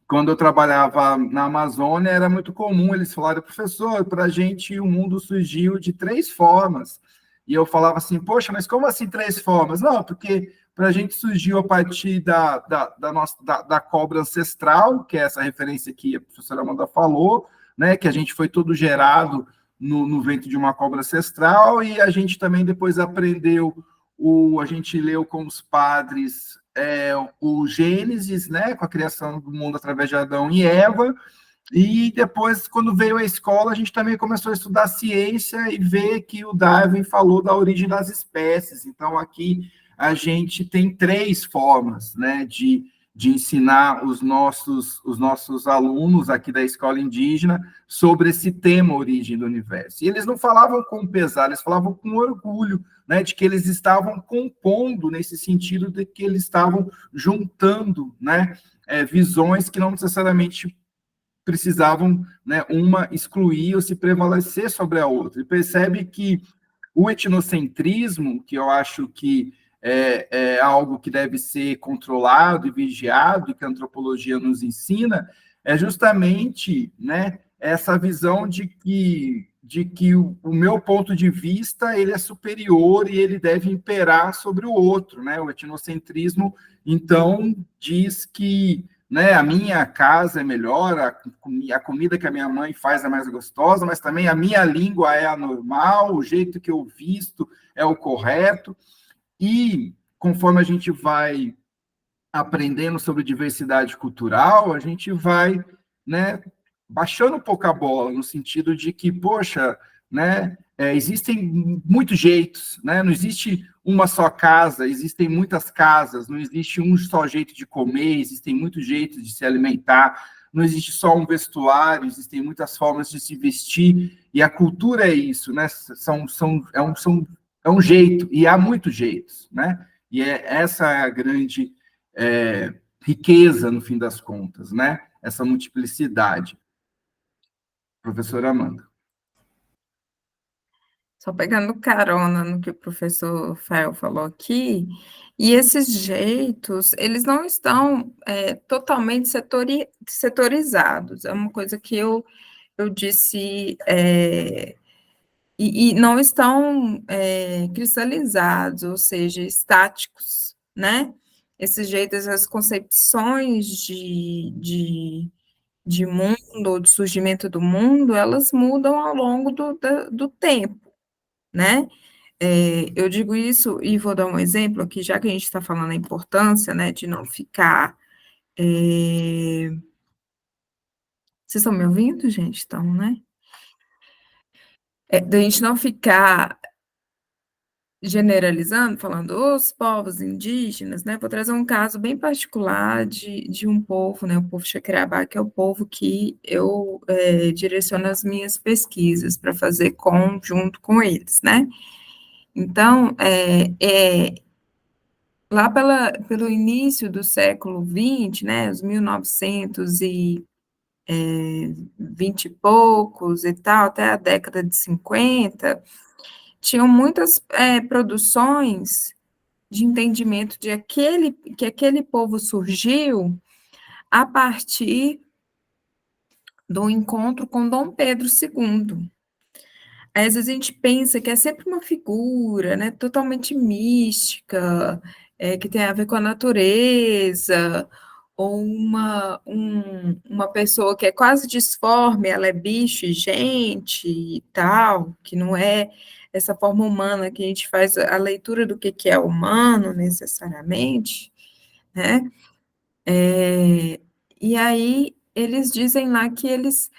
Quando eu trabalhava na Amazônia, era muito comum eles falarem, professor, para a gente o mundo surgiu de 3 formas. E eu falava assim, poxa, mas como assim 3 formas? Não, porque para a gente surgiu a partir da cobra ancestral, que é essa referência que a professora Amanda falou, né, que a gente foi todo gerado no ventre de uma cobra ancestral, e a gente também depois aprendeu, a gente leu com os padres o Gênesis, né, com a criação do mundo através de Adão e Eva, e depois, quando veio a escola, a gente também começou a estudar ciência e ver que o Darwin falou da origem das espécies. Então, aqui a gente tem 3 formas, né, de ensinar os nossos alunos aqui da escola indígena sobre esse tema origem do universo. E eles não falavam com pesar, eles falavam com orgulho, né, de que eles estavam compondo, nesse sentido de que eles estavam juntando, né, visões que não necessariamente precisavam, né, uma excluir ou se prevalecer sobre a outra. E percebe que o etnocentrismo, que eu acho que é algo que deve ser controlado e vigiado, e que a antropologia nos ensina, é justamente, né, essa visão de que o meu ponto de vista ele é superior e ele deve imperar sobre o outro, né? O etnocentrismo, então, diz que, né, a minha casa é melhor, a comida que a minha mãe faz é mais gostosa, mas também a minha língua é a normal, o jeito que eu visto é o correto. E conforme a gente vai aprendendo sobre diversidade cultural, a gente vai, né, baixando um pouco a bola, no sentido de que, poxa, né, existem muitos jeitos, né, não existe uma só casa, existem muitas casas, não existe um só jeito de comer, existem muitos jeitos de se alimentar, não existe só um vestuário, existem muitas formas de se vestir, e a cultura é isso, né, é um jeito, e há muitos jeitos, né, e essa é a grande riqueza, no fim das contas, né? Essa multiplicidade. Professora Amanda. Só pegando carona no que o professor Fael falou aqui, e esses jeitos, eles não estão totalmente setorizados. É uma coisa que eu disse, e não estão cristalizados, ou seja, estáticos, né? Esses jeitos, as concepções de mundo, ou de surgimento do mundo, elas mudam ao longo do tempo, né? Eu digo isso e vou dar um exemplo aqui, já que a gente está falando a importância, né, de não ficar... Vocês estão me ouvindo, gente? Então, né? Da gente não ficar generalizando, falando os povos indígenas, né? Vou trazer um caso bem particular de um povo, né? O povo Xacriabá, que é o povo que eu direciono as minhas pesquisas para fazer junto com eles, né? Então, lá pelo início do século XX, né? Os 1920 e poucos e tal, até a década de 50, tinham muitas produções de entendimento de que aquele povo surgiu a partir do encontro com Dom Pedro II. Às vezes a gente pensa que é sempre uma figura, né, totalmente mística, que tem a ver com a natureza, ou uma pessoa que é quase disforme, ela é bicho e gente e tal, que não é essa forma humana que a gente faz a leitura do que é humano necessariamente, né? E aí eles dizem lá que eles,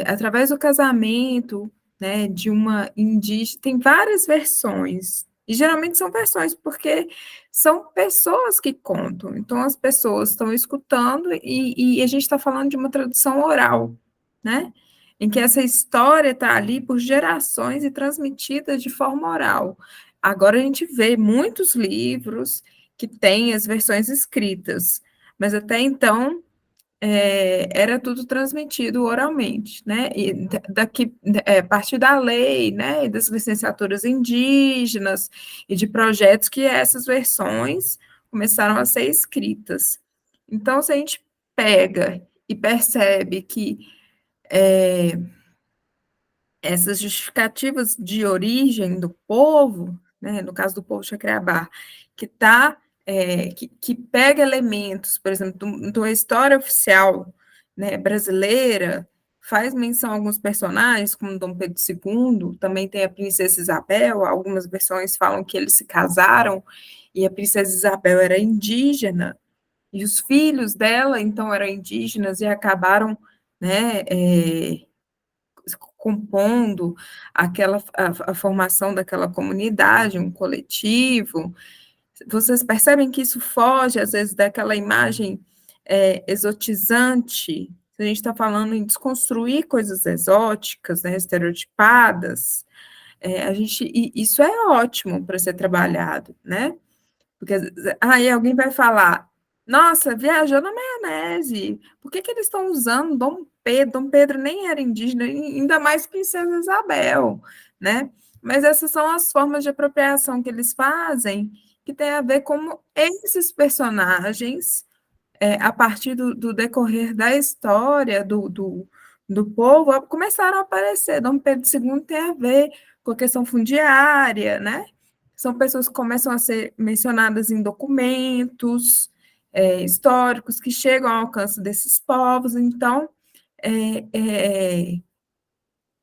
através do casamento, né, de uma indígena, tem várias versões, e geralmente são versões, porque são pessoas que contam, então as pessoas estão escutando, e a gente está falando de uma tradução oral, né, em que essa história está ali por gerações e transmitida de forma oral. Agora a gente vê muitos livros que têm as versões escritas, mas até então era tudo transmitido oralmente, né? E daqui, a partir da lei, né, e das licenciaturas indígenas e de projetos que essas versões começaram a ser escritas. Então, se a gente pega e percebe que essas justificativas de origem do povo, né, no caso do povo Chacreabá, que pega elementos, por exemplo, da história oficial, né, brasileira, faz menção a alguns personagens, como Dom Pedro II, também tem a Princesa Isabel, algumas versões falam que eles se casaram e a Princesa Isabel era indígena, e os filhos dela, então, eram indígenas e acabaram, né, compondo a formação daquela comunidade, um coletivo. Vocês percebem que isso foge, às vezes, daquela imagem exotizante? Se a gente está falando em desconstruir coisas exóticas, né, estereotipadas, isso é ótimo para ser trabalhado, né? Porque aí alguém vai falar, nossa, viajou na maionese, por que eles estão usando Dom Pedro? Dom Pedro nem era indígena, ainda mais Princesa Isabel, né? Mas essas são as formas de apropriação que eles fazem, que tem a ver com esses personagens, a partir do decorrer da história do povo, começaram a aparecer. Dom Pedro II tem a ver com a questão fundiária, né? São pessoas que começam a ser mencionadas em documentos históricos que chegam ao alcance desses povos. Então,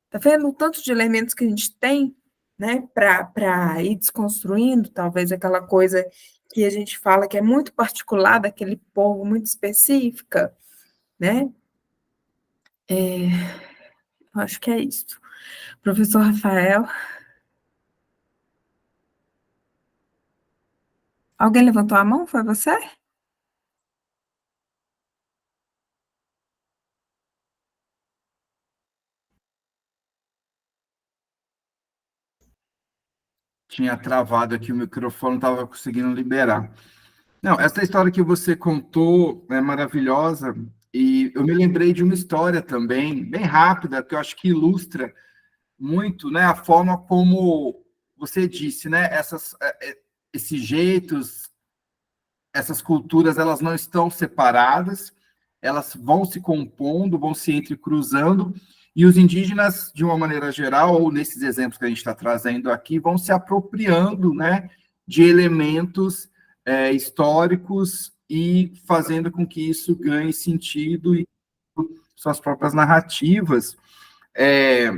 tá vendo o tanto de elementos que a gente tem, né, para ir desconstruindo, talvez aquela coisa que a gente fala que é muito particular daquele povo, muito específica, né? Eu acho que é isso. Professor Rafael. Alguém levantou a mão? Foi você? Tinha travado aqui o microfone, não estava conseguindo liberar. Não, essa história que você contou é maravilhosa, e eu me lembrei de uma história também, bem rápida, que eu acho que ilustra muito, né, a forma como você disse, né, esses jeitos, essas culturas, elas não estão separadas, elas vão se compondo, vão se entrecruzando, e os indígenas, de uma maneira geral, ou nesses exemplos que a gente está trazendo aqui, vão se apropriando, né, de elementos históricos e fazendo com que isso ganhe sentido e suas próprias narrativas.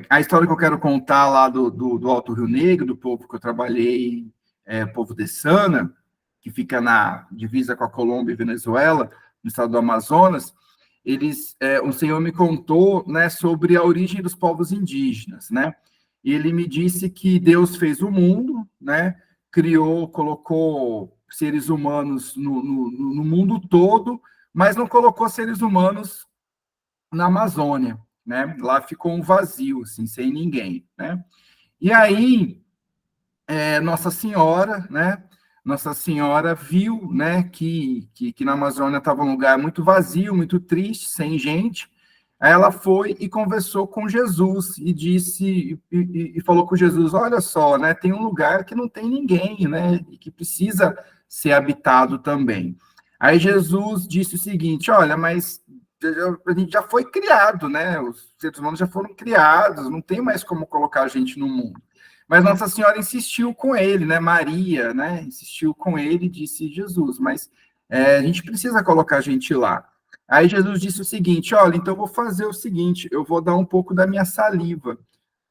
A história que eu quero contar lá do Alto Rio Negro, do povo que eu trabalhei, o povo de Sana, que fica na divisa com a Colômbia e Venezuela, no estado do Amazonas, um senhor me contou, né, sobre a origem dos povos indígenas, né? E ele me disse que Deus fez o mundo, né? Colocou seres humanos no mundo todo, mas não colocou seres humanos na Amazônia, né? Lá ficou um vazio, assim, sem ninguém, né? E aí, Nossa Senhora, né? Nossa Senhora viu, né, que na Amazônia estava um lugar muito vazio, muito triste, sem gente. Aí ela foi e conversou com Jesus e disse e falou com Jesus: olha só, né, tem um lugar que não tem ninguém, né, e que precisa ser habitado também. Aí Jesus disse o seguinte: olha, mas a gente já foi criado, né? Os seres humanos já foram criados, não tem mais como colocar a gente no mundo. Mas Nossa Senhora insistiu com ele, né? Maria, né? Insistiu com ele e disse: Jesus, mas a gente precisa colocar a gente lá. Aí Jesus disse o seguinte: olha, então eu vou fazer o seguinte, eu vou dar um pouco da minha saliva.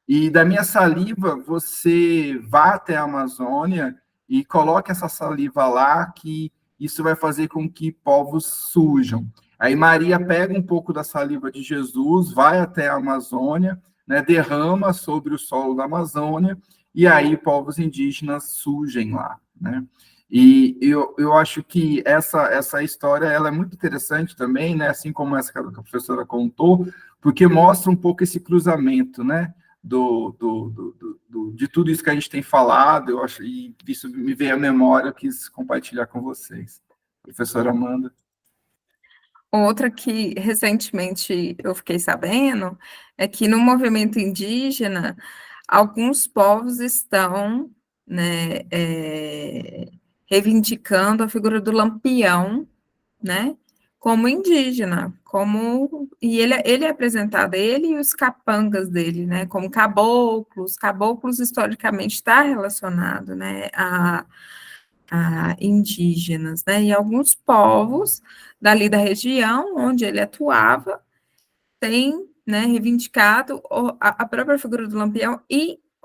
E da minha saliva, você vá até a Amazônia e coloque essa saliva lá, que isso vai fazer com que povos surjam. Aí Maria pega um pouco da saliva de Jesus, vai até a Amazônia, né, derrama sobre o solo da Amazônia, e aí povos indígenas surgem lá, né? E eu acho que essa história ela é muito interessante também, né? Assim como essa que a professora contou, porque mostra um pouco esse cruzamento, né? De tudo isso que a gente tem falado, eu acho, e isso me veio à memória, eu quis compartilhar com vocês. Professora Amanda. Outra que recentemente eu fiquei sabendo é que no movimento indígena, alguns povos estão, né, reivindicando a figura do Lampião, né, como indígena, e ele é apresentado, ele e os capangas dele, né, como caboclos historicamente está relacionado, né, a indígenas, né, e alguns povos dali da região onde ele atuava têm, né, reivindicado a própria figura do Lampião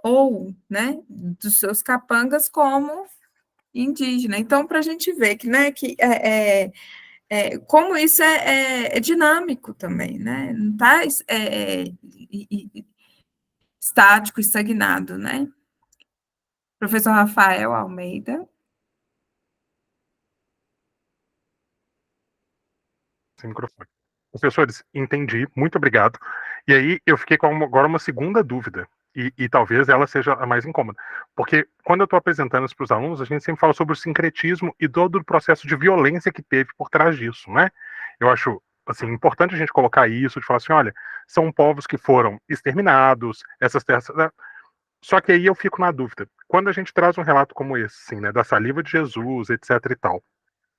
ou, né, dos seus capangas como indígena. Então, para a gente ver que, né, que como isso é dinâmico também, né, não está estático, estagnado, né. Professor Rafael Almeida. Sem microfone. Professores, entendi, muito obrigado. E aí eu fiquei com agora uma segunda dúvida, e talvez ela seja a mais incômoda, porque quando eu estou apresentando isso para os alunos, a gente sempre fala sobre o sincretismo e todo o processo de violência que teve por trás disso, né? Eu acho assim importante a gente colocar isso, de falar assim, olha, são povos que foram exterminados, essas terras, né? Só que aí eu fico na dúvida, quando a gente traz um relato como esse, assim, né, da saliva de Jesus, etc e tal,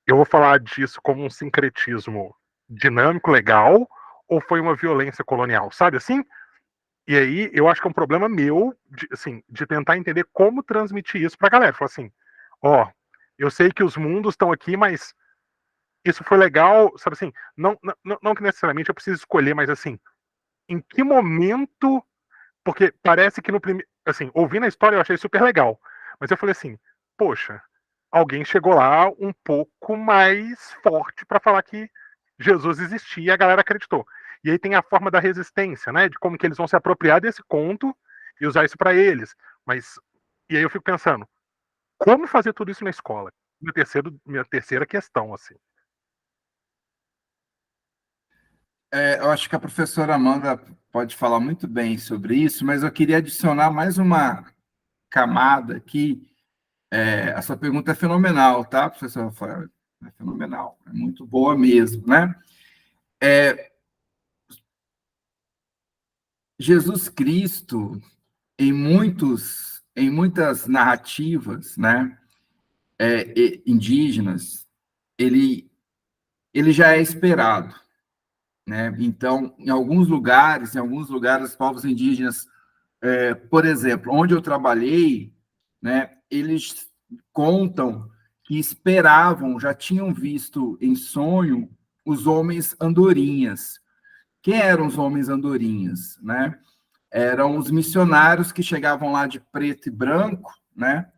eu vou falar disso como um sincretismo dinâmico, legal, ou foi uma violência colonial, sabe assim? E aí eu acho que é um problema meu, assim, de tentar entender como transmitir isso pra galera. Falar assim, ó, eu sei que os mundos estão aqui, mas isso foi legal, sabe assim? Não que necessariamente eu preciso escolher, mas assim, em que momento. Porque parece que no primeiro. Assim, ouvindo a história eu achei super legal. Mas eu falei assim, poxa, alguém chegou lá um pouco mais forte para falar que Jesus existia e a galera acreditou. E aí tem a forma da resistência, né? De como que eles vão se apropriar desse conto e usar isso para eles. Mas e aí eu fico pensando, como fazer tudo isso na escola? Minha terceira questão, assim. Eu acho que a professora Amanda pode falar muito bem sobre isso, mas eu queria adicionar mais uma camada aqui. A sua pergunta é fenomenal, tá, professor Rafael? É fenomenal, é muito boa mesmo, né? Jesus Cristo, em muitas narrativas, né, indígenas, ele já é esperado, né? Então, em alguns lugares, os povos indígenas, por exemplo, onde eu trabalhei, né, eles contam que esperavam, já tinham visto em sonho os homens andorinhas. Quem eram os homens andorinhas, né? Eram os missionários que chegavam lá de preto e branco, né?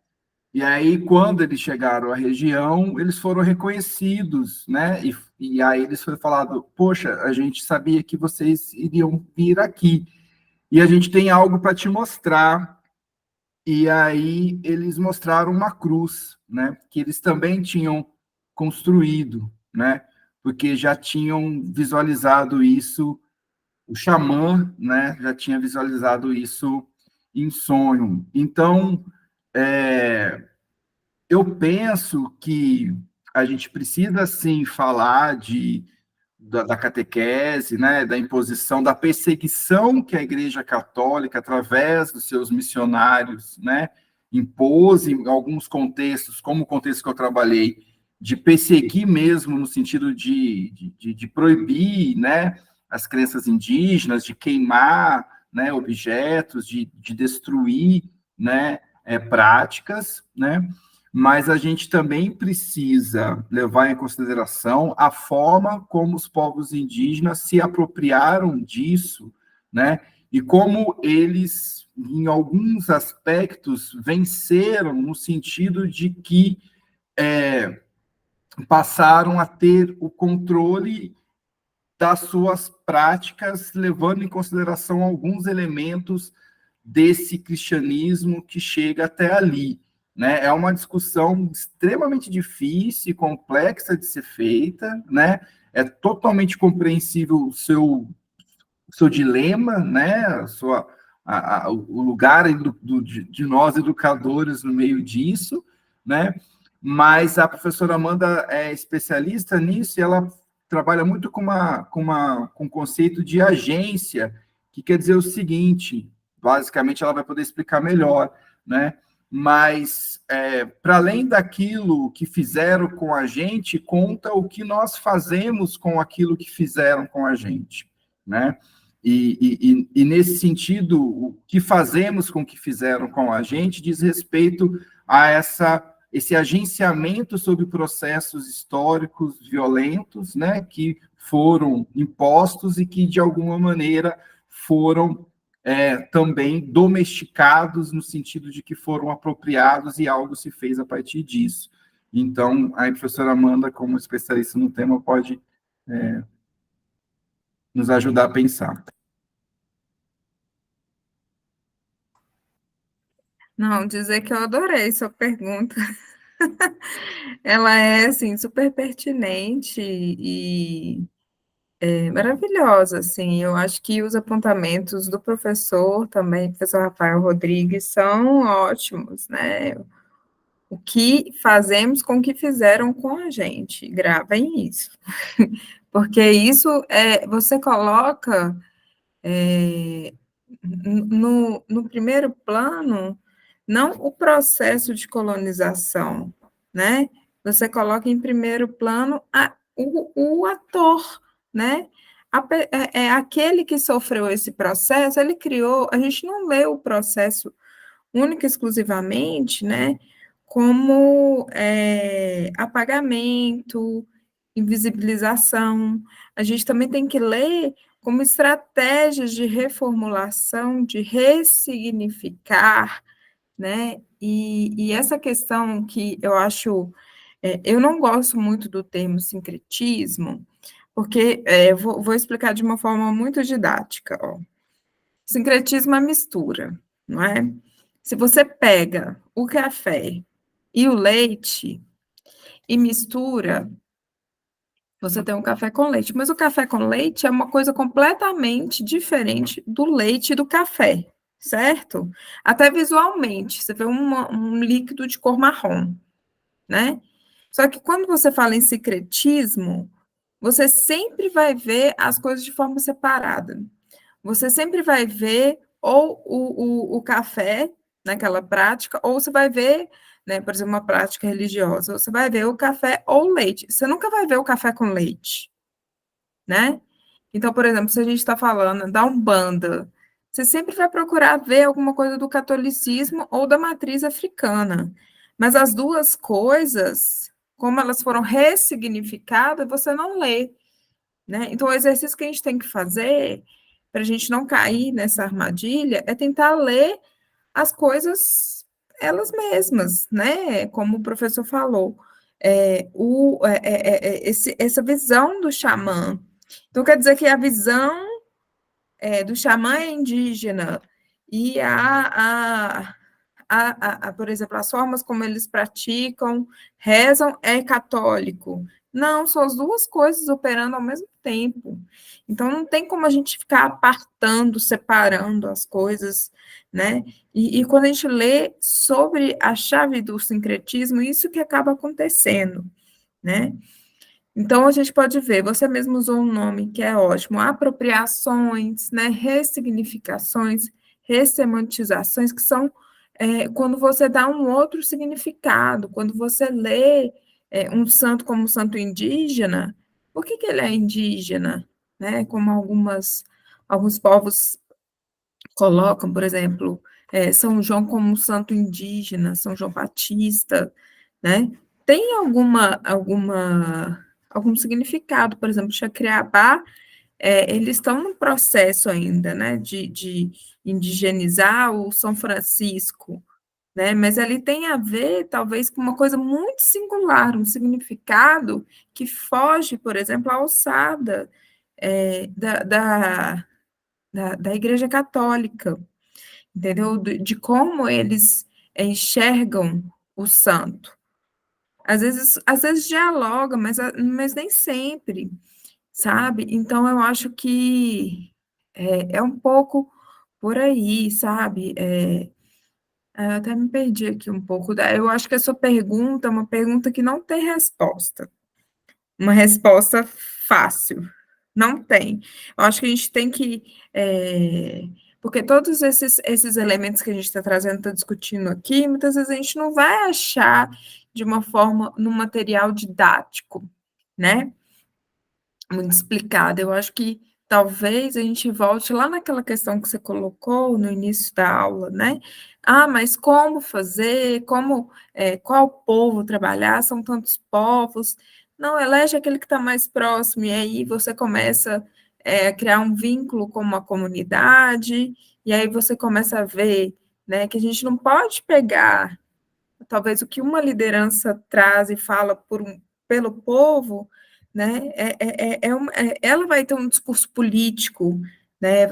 E aí, quando eles chegaram à região, eles foram reconhecidos, né? E aí eles foi falado, poxa, a gente sabia que vocês iriam vir aqui, e a gente tem algo para te mostrar. E aí eles mostraram uma cruz, né? Que eles também tinham construído, né? Porque já tinham visualizado isso, o xamã, né? Já tinha visualizado isso em sonho. Então, eu penso que a gente precisa, sim, falar da catequese, né, da imposição, da perseguição que a Igreja Católica, através dos seus missionários, né, impôs em alguns contextos, como o contexto que eu trabalhei, de perseguir mesmo no sentido de proibir, né, as crenças indígenas, de queimar, né, objetos, de destruir, né, práticas, né, mas a gente também precisa levar em consideração a forma como os povos indígenas se apropriaram disso, né? E como eles, em alguns aspectos, venceram no sentido de que passaram a ter o controle das suas práticas, levando em consideração alguns elementos desse cristianismo que chega até ali, né? É uma discussão extremamente difícil e complexa de ser feita, né? É totalmente compreensível o seu dilema, né? O lugar de nós educadores no meio disso, né? Mas a professora Amanda é especialista nisso e ela trabalha muito com um conceito de agência, que quer dizer o seguinte, basicamente ela vai poder explicar melhor, né? Mas, para além daquilo que fizeram com a gente, conta o que nós fazemos com aquilo que fizeram com a gente, né? E nesse sentido, o que fazemos com o que fizeram com a gente diz respeito a esse agenciamento sobre processos históricos violentos, né, que foram impostos e que, de alguma maneira, foram também domesticados, no sentido de que foram apropriados e algo se fez a partir disso. Então, a professora Amanda, como especialista no tema, pode nos ajudar a pensar. Não, dizer que eu adorei sua pergunta. Ela é, assim, super pertinente e maravilhosa, assim. Eu acho que os apontamentos do professor também, professor Rafael Rodrigues, são ótimos, né? O que fazemos com o que fizeram com a gente. Gravem isso. Porque isso você coloca no primeiro plano, não o processo de colonização, né? Você coloca em primeiro plano o ator, né? Aquele que sofreu esse processo, ele criou, a gente não lê o processo única e exclusivamente, né, como apagamento, invisibilização. A gente também tem que ler como estratégias de reformulação, de ressignificar, né? E essa questão que eu acho, eu não gosto muito do termo sincretismo, porque vou explicar de uma forma muito didática, ó. Sincretismo é mistura, não é? Se você pega o café e o leite e mistura, você tem um café com leite. Mas o café com leite é uma coisa completamente diferente do leite e do café, certo? Até visualmente, você vê um líquido de cor marrom, né? Só que quando você fala em secretismo, você sempre vai ver as coisas de forma separada. Você sempre vai ver ou o café naquela prática, ou você vai ver, né, por exemplo, uma prática religiosa, você vai ver o café ou o leite. Você nunca vai ver o café com leite, né? Então, por exemplo, se a gente está falando da Umbanda, você sempre vai procurar ver alguma coisa do catolicismo ou da matriz africana. Mas as duas coisas, como elas foram ressignificadas, você não lê, né? Então, o exercício que a gente tem que fazer, para a gente não cair nessa armadilha, é tentar ler as coisas elas mesmas, né? Como o professor falou, essa visão do xamã. Então, quer dizer que a visão do xamã é indígena e por exemplo, as formas como eles praticam, rezam, é católico. Não, são as duas coisas operando ao mesmo tempo. Então, não tem como a gente ficar apartando, separando as coisas, né? E quando a gente lê sobre a chave do sincretismo, isso que acaba acontecendo, né? Então, a gente pode ver, você mesmo usou um nome que é ótimo, apropriações, né, ressignificações, ressemantizações, que são quando você dá um outro significado, quando você lê um santo como um santo indígena, por que ele é indígena? Né, como alguns povos colocam, por exemplo, São João como um santo indígena, São João Batista, né? Tem algum significado, por exemplo, Chacriabá, eles estão no processo ainda, né, de indigenizar o São Francisco, né, mas ele tem a ver, talvez, com uma coisa muito singular, um significado que foge, por exemplo, à alçada da Igreja Católica, entendeu? De como eles enxergam o santo. Às vezes dialoga, mas nem sempre, sabe? Então, eu acho que é um pouco por aí, sabe? Eu até me perdi aqui um pouco. Eu acho que a sua pergunta é uma pergunta que não tem resposta. Uma resposta fácil, não tem. Eu acho que a gente tem que, porque todos esses elementos que a gente está trazendo, está discutindo aqui, muitas vezes a gente não vai achar de uma forma, no material didático, né? Muito explicado. Eu acho que talvez a gente volte lá naquela questão que você colocou no início da aula, né? Ah, mas como fazer? Qual povo trabalhar? São tantos povos. Não, elege aquele que está mais próximo, e aí você começa a criar um vínculo com uma comunidade, e aí você começa a ver, né, que a gente não pode pegar, talvez, o que uma liderança traz e fala pelo povo, né, ela vai ter um discurso político, né,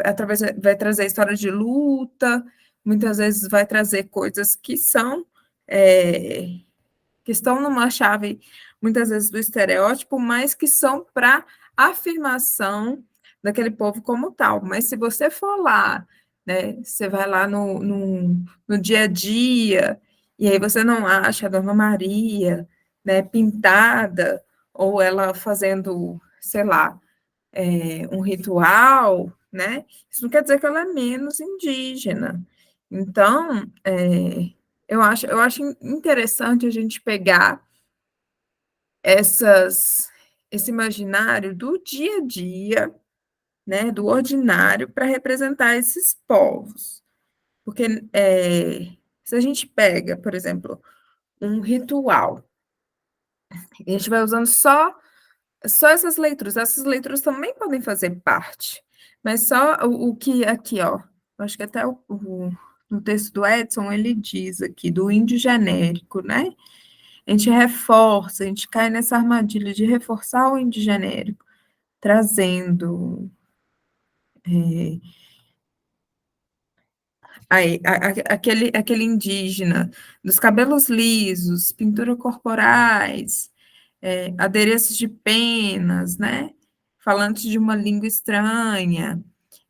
vai trazer história de luta, muitas vezes vai trazer coisas que estão numa chave, muitas vezes, do estereótipo, mas que são para afirmação daquele povo como tal. Mas se você for lá, né, você vai lá no dia a dia, e aí você não acha a Dona Maria, né, pintada, ou ela fazendo, sei lá, um ritual, né, isso não quer dizer que ela é menos indígena. Então, eu acho interessante a gente pegar esse imaginário do dia a dia, né, do ordinário, para representar esses povos. Porque se a gente pega, por exemplo, um ritual, e a gente vai usando só essas leituras também podem fazer parte, mas só o que aqui, ó, eu acho que até no texto do Edson, ele diz aqui, do índio genérico, né? A gente reforça, a gente cai nessa armadilha de reforçar o índio genérico, trazendo aquele indígena, dos cabelos lisos, pintura corporais, adereços de penas, né? Falantes de uma língua estranha.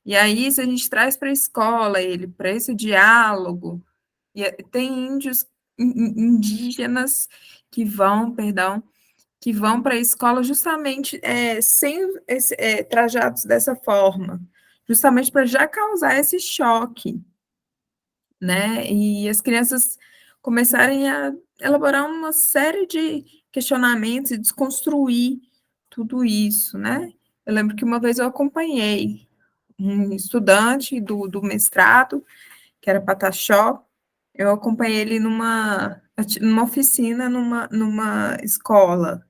E aí, se a gente traz para a escola ele, para esse diálogo, tem indígenas que vão para a escola justamente sem trajados dessa forma, justamente para já causar esse choque, né? E as crianças começarem a elaborar uma série de questionamentos e desconstruir tudo isso, né? Eu lembro que uma vez eu acompanhei um estudante do mestrado, que era Pataxó, eu acompanhei ele numa oficina, numa escola.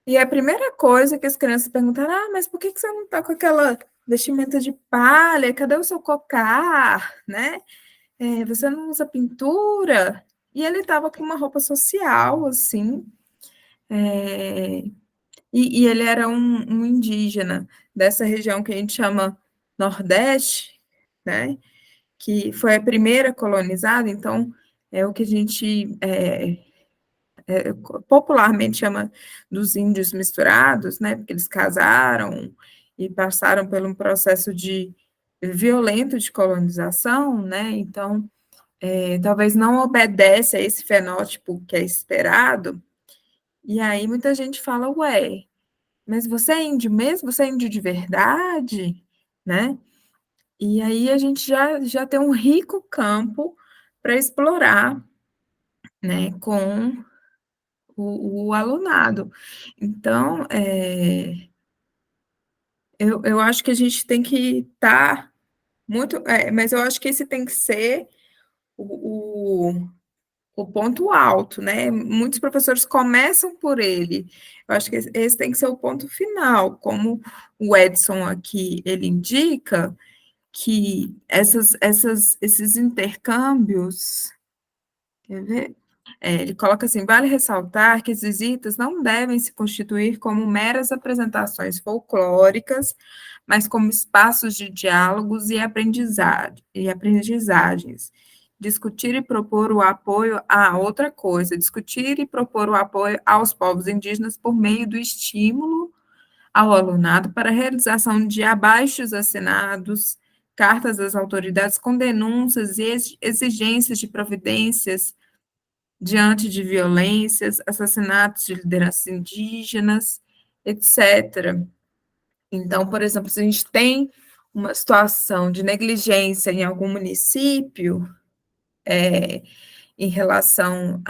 E a primeira coisa que as crianças perguntaram, mas por que você não está com aquela vestimenta de palha? Cadê o seu cocar, né? Você não usa pintura? E ele estava com uma roupa social, assim, e ele era um indígena dessa região que a gente chama Nordeste, né? Que foi a primeira colonizada, então é o que a gente popularmente chama dos índios misturados, né? Porque eles casaram e passaram por um processo violento de colonização, né? Então, talvez não obedece a esse fenótipo que é esperado, e aí muita gente fala, ué, mas você é índio mesmo? Você é índio de verdade? Né? E aí a gente já tem um rico campo para explorar, né, com o alunado. Então, eu acho que a gente tem que estar muito, mas eu acho que esse tem que ser o ponto alto, né? Muitos professores começam por ele. Eu acho que esse tem que ser o ponto final, como o Edson aqui ele indica que esses intercâmbios, quer ver? Ele coloca assim: vale ressaltar que as visitas não devem se constituir como meras apresentações folclóricas, mas como espaços de diálogos e aprendizagens. Discutir e propor o apoio a outra coisa, discutir e propor o apoio aos povos indígenas por meio do estímulo ao alunado para a realização de abaixos-assinados, cartas às autoridades com denúncias e exigências de providências diante de violências, assassinatos de lideranças indígenas, etc. Então, por exemplo, se a gente tem uma situação de negligência em algum município, em relação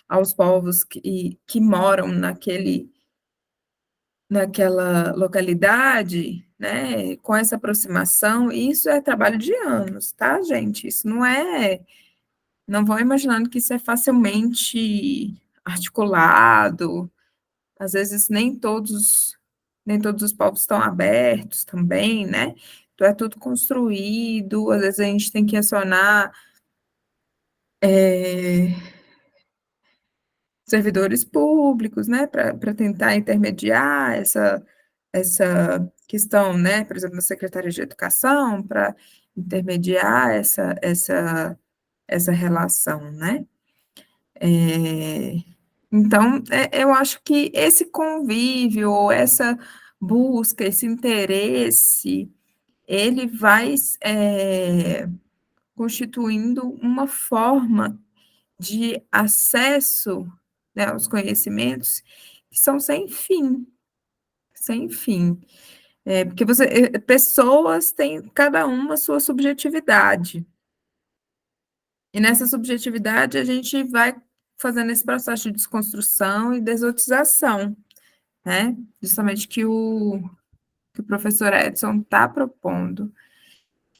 aos povos que moram naquela localidade, né, com essa aproximação, isso é trabalho de anos, tá, gente? Isso não vão imaginando que isso é facilmente articulado, às vezes nem todos os povos estão abertos também, né? Então é tudo construído, às vezes a gente tem que acionar servidores públicos, né, para tentar intermediar essa questão, né, por exemplo, da Secretaria de Educação, para intermediar essa relação, né? Então, eu acho que esse convívio, ou essa busca, esse interesse, ele vai constituindo uma forma de acesso, né, aos conhecimentos que são sem fim, sem fim. Porque pessoas têm cada uma a sua subjetividade. E nessa subjetividade a gente vai fazendo esse processo de desconstrução e desotização, né? Justamente que o professor Edson está propondo.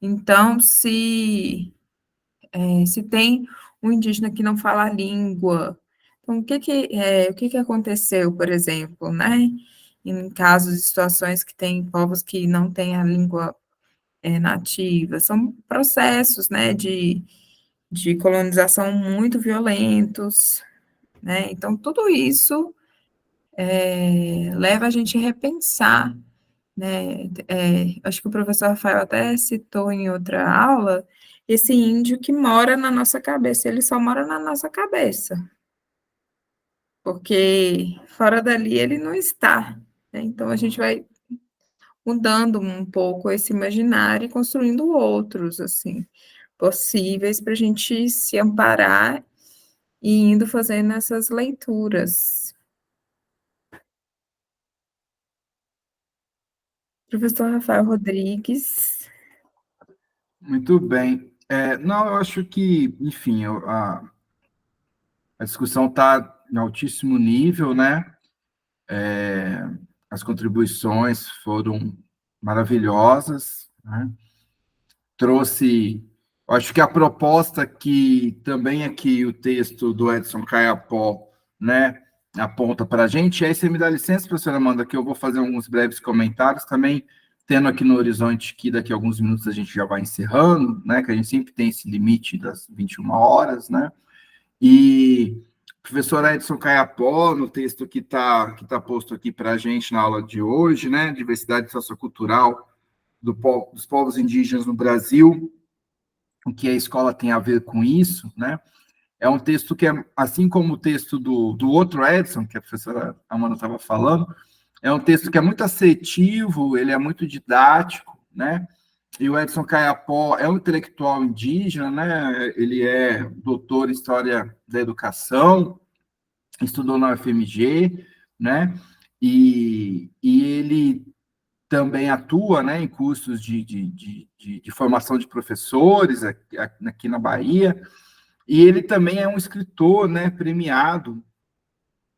Então, se tem um indígena que não fala a língua, então o que aconteceu, por exemplo, né? Em casos e situações que tem povos que não têm a língua nativa, são processos, né, de colonização muito violentos, né? Então, tudo isso leva a gente a repensar, né? Acho que o professor Rafael até citou em outra aula esse índio que mora na nossa cabeça, ele só mora na nossa cabeça, porque fora dali ele não está, né? Então, a gente vai mudando um pouco esse imaginário e construindo outros, assim, possíveis para a gente se amparar e indo fazendo essas leituras. Professor Rafael Rodrigues. Muito bem. Não, eu acho que, enfim, a discussão está em altíssimo nível, né? As contribuições foram maravilhosas, né? Trouxe, acho que a proposta que também aqui o texto do Edson Caiapó, né, aponta para a gente, aí você me dá licença, professora Amanda, que eu vou fazer alguns breves comentários também, tendo aqui no horizonte que daqui a alguns minutos a gente já vai encerrando, né, que a gente sempre tem esse limite das 21 horas, né, e o professor Edson Caiapó, no texto que tá posto aqui para a gente na aula de hoje, né, diversidade sociocultural dos povos indígenas no Brasil, o que a escola tem a ver com isso, né? É um texto que é, assim como o texto do outro Edson, que a professora Amanda estava falando, é um texto que é muito assertivo, ele é muito didático, né? E o Edson Caiapó é um intelectual indígena, né? Ele é doutor em História da Educação, estudou na UFMG, né? E ele também atua, né, em cursos de formação de professores aqui na Bahia, e ele também é um escritor, né, premiado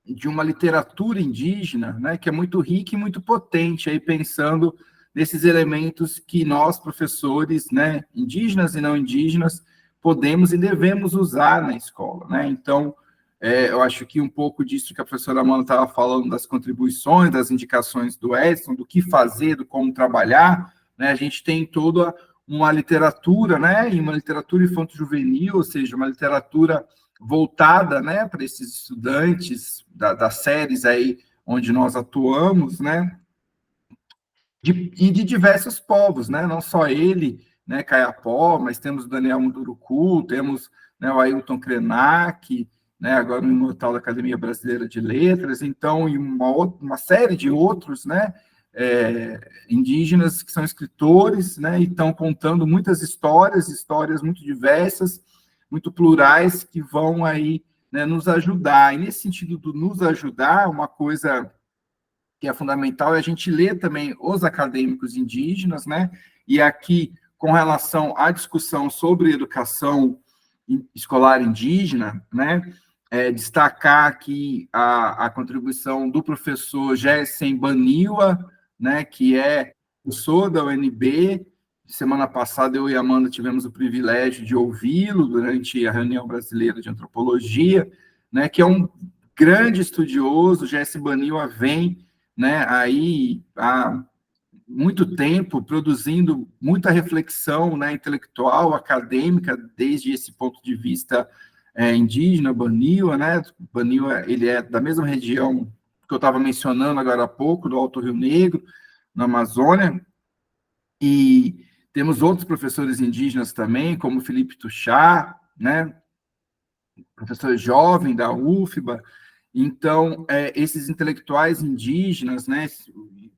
de uma literatura indígena, né, que é muito rica e muito potente, aí pensando nesses elementos que nós, professores, né, indígenas e não indígenas, podemos e devemos usar na escola, né? Então, eu acho que um pouco disso que a professora Amanda estava falando, das contribuições, das indicações do Edson, do que fazer, do como trabalhar, né? A gente tem toda uma literatura, né? E uma literatura infanto-juvenil, ou seja, uma literatura voltada, né, para esses estudantes das séries aí onde nós atuamos, né? E de diversos povos, né? Não só ele, né, Caiapó, mas temos o Daniel Munduruku, temos, né, o Ailton Krenak, né, agora o imortal da Academia Brasileira de Letras, então, e uma série de outros, né, indígenas que são escritores, né, e estão contando muitas histórias muito diversas, muito plurais, que vão aí, né, nos ajudar. E nesse sentido do nos ajudar, uma coisa que é fundamental, é a gente ler também os acadêmicos indígenas, né? E aqui, com relação à discussão sobre educação escolar indígena, né? Destacar aqui a contribuição do professor Gessen Baniwa, né? Que é professor da UNB. Semana passada, eu e a Amanda tivemos o privilégio de ouvi-lo durante a reunião brasileira de antropologia, né? Que é um grande estudioso. Gessen Baniwa vem, né? Aí há muito tempo produzindo muita reflexão, né, intelectual, acadêmica, desde esse ponto de vista indígena, Baniwa, né? Baniwa, ele é da mesma região que eu estava mencionando agora há pouco, do Alto Rio Negro, na Amazônia, e temos outros professores indígenas também, como Felipe Tuchá, né? Professor jovem da UFBA. Então, esses intelectuais indígenas, né,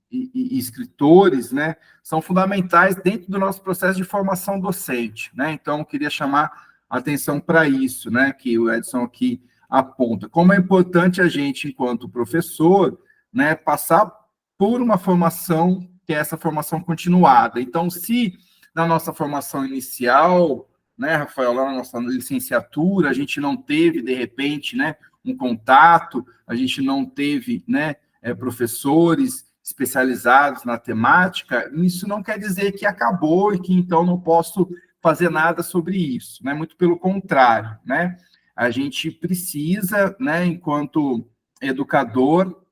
e escritores, né, são fundamentais dentro do nosso processo de formação docente, né? Então, eu queria chamar a atenção para isso, né, que o Edson aqui aponta. Como é importante a gente, enquanto professor, né, passar por uma formação que é essa formação continuada. Então, se na nossa formação inicial, né, Rafael, lá na nossa licenciatura, a gente não teve, de repente, né, um contato, a gente não teve, né, professores especializados na temática, isso não quer dizer que acabou e que, então, não posso fazer nada sobre isso, né, muito pelo contrário, né, a gente precisa, né, enquanto educador,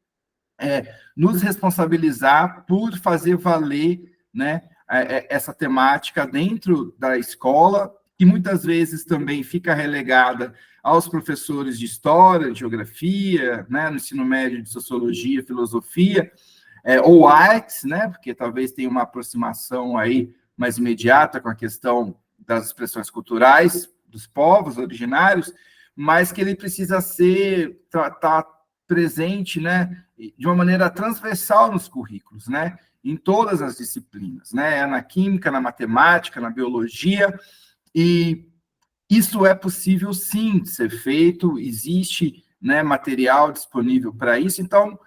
nos responsabilizar por fazer valer, né, essa temática dentro da escola, que muitas vezes também fica relegada aos professores de história, de geografia, né, no ensino médio de sociologia, filosofia, ou artes, né, porque talvez tenha uma aproximação aí mais imediata com a questão das expressões culturais dos povos originários, mas que ele precisa estar presente, né, de uma maneira transversal nos currículos, né, em todas as disciplinas, né, na química, na matemática, na biologia, e isso é possível, sim, de ser feito, existe, né, material disponível para isso. Então,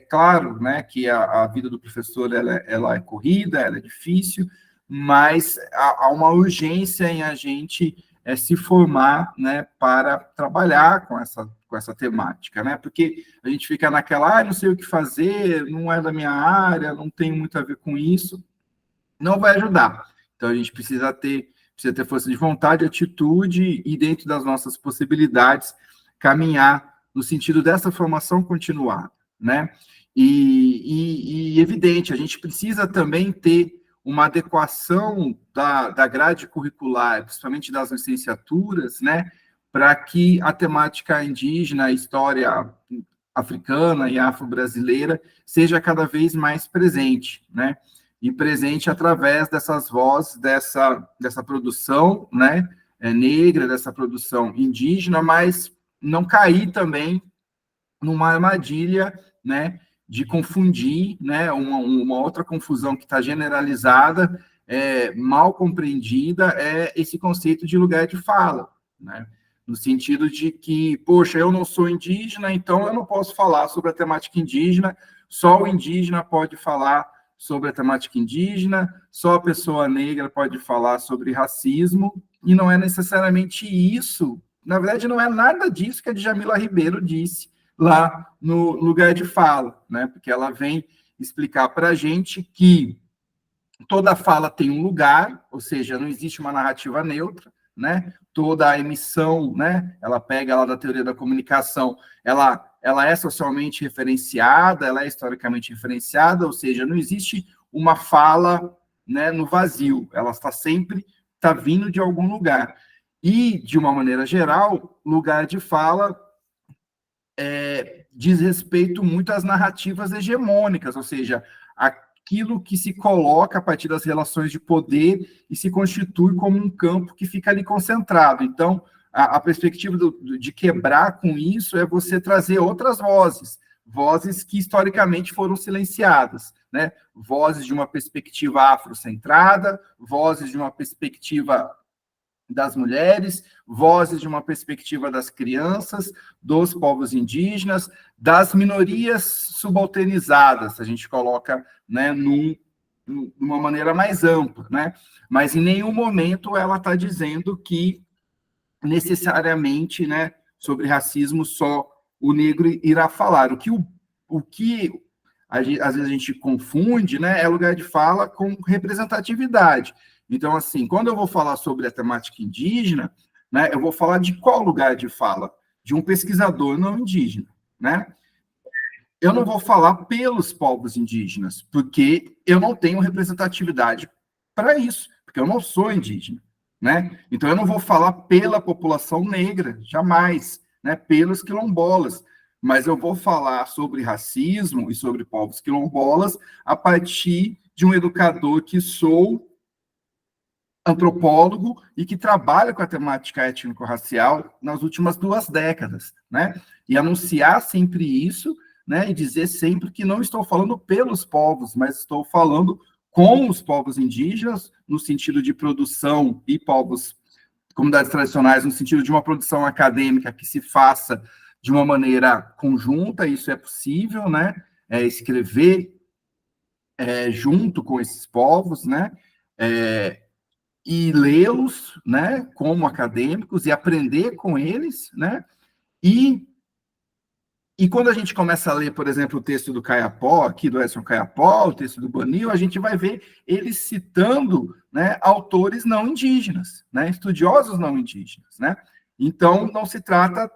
claro, né, que a vida do professor ela é corrida, ela é difícil, mas há uma urgência em a gente se formar, né, para trabalhar com essa temática, né, porque a gente fica naquela, não sei o que fazer, não é da minha área, não tem muito a ver com isso, não vai ajudar. Então, a gente precisa ter força de vontade, atitude e, dentro das nossas possibilidades, caminhar no sentido dessa formação continuada, né? E evidente, a gente precisa também ter uma adequação da grade curricular, principalmente das licenciaturas, né? Para que a temática indígena, a história africana e afro-brasileira seja cada vez mais presente, né? E presente através dessas vozes, dessa produção, né, negra, dessa produção indígena, mas não cair também numa armadilha, né, de confundir, né, uma outra confusão que está generalizada, mal compreendida, é esse conceito de lugar de fala, né, no sentido de que, poxa, eu não sou indígena, então eu não posso falar sobre a temática indígena, só o indígena pode falar sobre a temática indígena, só a pessoa negra pode falar sobre racismo, e não é necessariamente isso, na verdade não é nada disso que a Djamila Ribeiro disse lá no lugar de fala, né? Porque ela vem explicar para a gente que toda fala tem um lugar, ou seja, não existe uma narrativa neutra, né? Toda a emissão, né? Ela pega lá da teoria da comunicação, ela é socialmente referenciada, ela é historicamente referenciada, ou seja, não existe uma fala, né, no vazio, ela sempre está vindo de algum lugar. E, de uma maneira geral, lugar de fala diz respeito muito às narrativas hegemônicas, ou seja, aquilo que se coloca a partir das relações de poder e se constitui como um campo que fica ali concentrado. Então, a perspectiva de quebrar com isso é você trazer outras vozes que historicamente foram silenciadas, né? Vozes de uma perspectiva afrocentrada, vozes de uma perspectiva das mulheres, vozes de uma perspectiva das crianças, dos povos indígenas, das minorias subalternizadas, a gente coloca, né, numa maneira mais ampla, né? Mas em nenhum momento ela está dizendo que necessariamente, né, sobre racismo só o negro irá falar. O que às vezes a gente confunde, né, é lugar de fala com representatividade. Então, assim, quando eu vou falar sobre a temática indígena, né, eu vou falar de qual lugar de fala? De um pesquisador não indígena, né? Eu não vou falar pelos povos indígenas, porque eu não tenho representatividade para isso, porque eu não sou indígena, né? Então, eu não vou falar pela população negra, jamais, né? Pelos quilombolas, mas eu vou falar sobre racismo e sobre povos quilombolas a partir de um educador que sou, antropólogo e que trabalha com a temática étnico-racial nas últimas 2 décadas, né? E anunciar sempre isso, né? E dizer sempre que não estou falando pelos povos, mas estou falando com os povos indígenas, no sentido de produção, e povos, comunidades tradicionais, no sentido de uma produção acadêmica que se faça de uma maneira conjunta, isso é possível, né? Escrever junto com esses povos, né? E lê-los, né, como acadêmicos, e aprender com eles, né, e quando a gente começa a ler, por exemplo, o texto do Caiapó, aqui do Edson Caiapó, o texto do Banil, a gente vai ver eles citando, né, autores não indígenas, né, estudiosos não indígenas, né, então não se trata,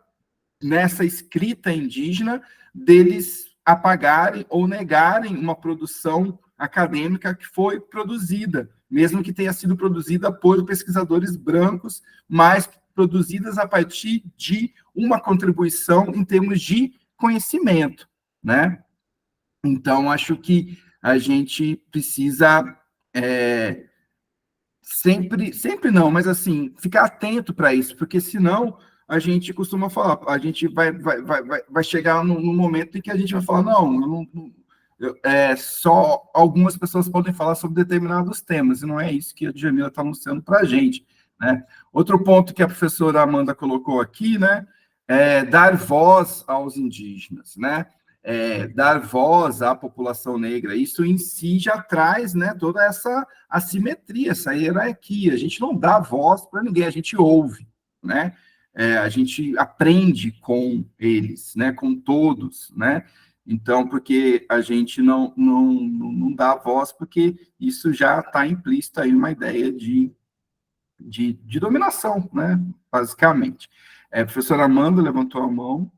nessa escrita indígena, deles apagarem ou negarem uma produção acadêmica que foi produzida, mesmo que tenha sido produzida por pesquisadores brancos, mas produzidas a partir de uma contribuição em termos de conhecimento, né? Então, acho que a gente precisa sempre não, mas assim, ficar atento para isso, porque senão a gente costuma falar, a gente vai chegar num momento em que a gente vai falar, não, só algumas pessoas podem falar sobre determinados temas, e não é isso que a Djamila está anunciando para a gente, né? Outro ponto que a professora Amanda colocou aqui, né, é dar voz aos indígenas, né? Dar voz à população negra, isso em si já traz, né, toda essa assimetria, essa hierarquia. A gente não dá voz para ninguém, a gente ouve, né? A gente aprende com eles, né, com todos, né? Então, porque a gente não dá voz, porque isso já está implícito aí uma ideia de dominação, né, basicamente. A professora Amanda levantou a mão.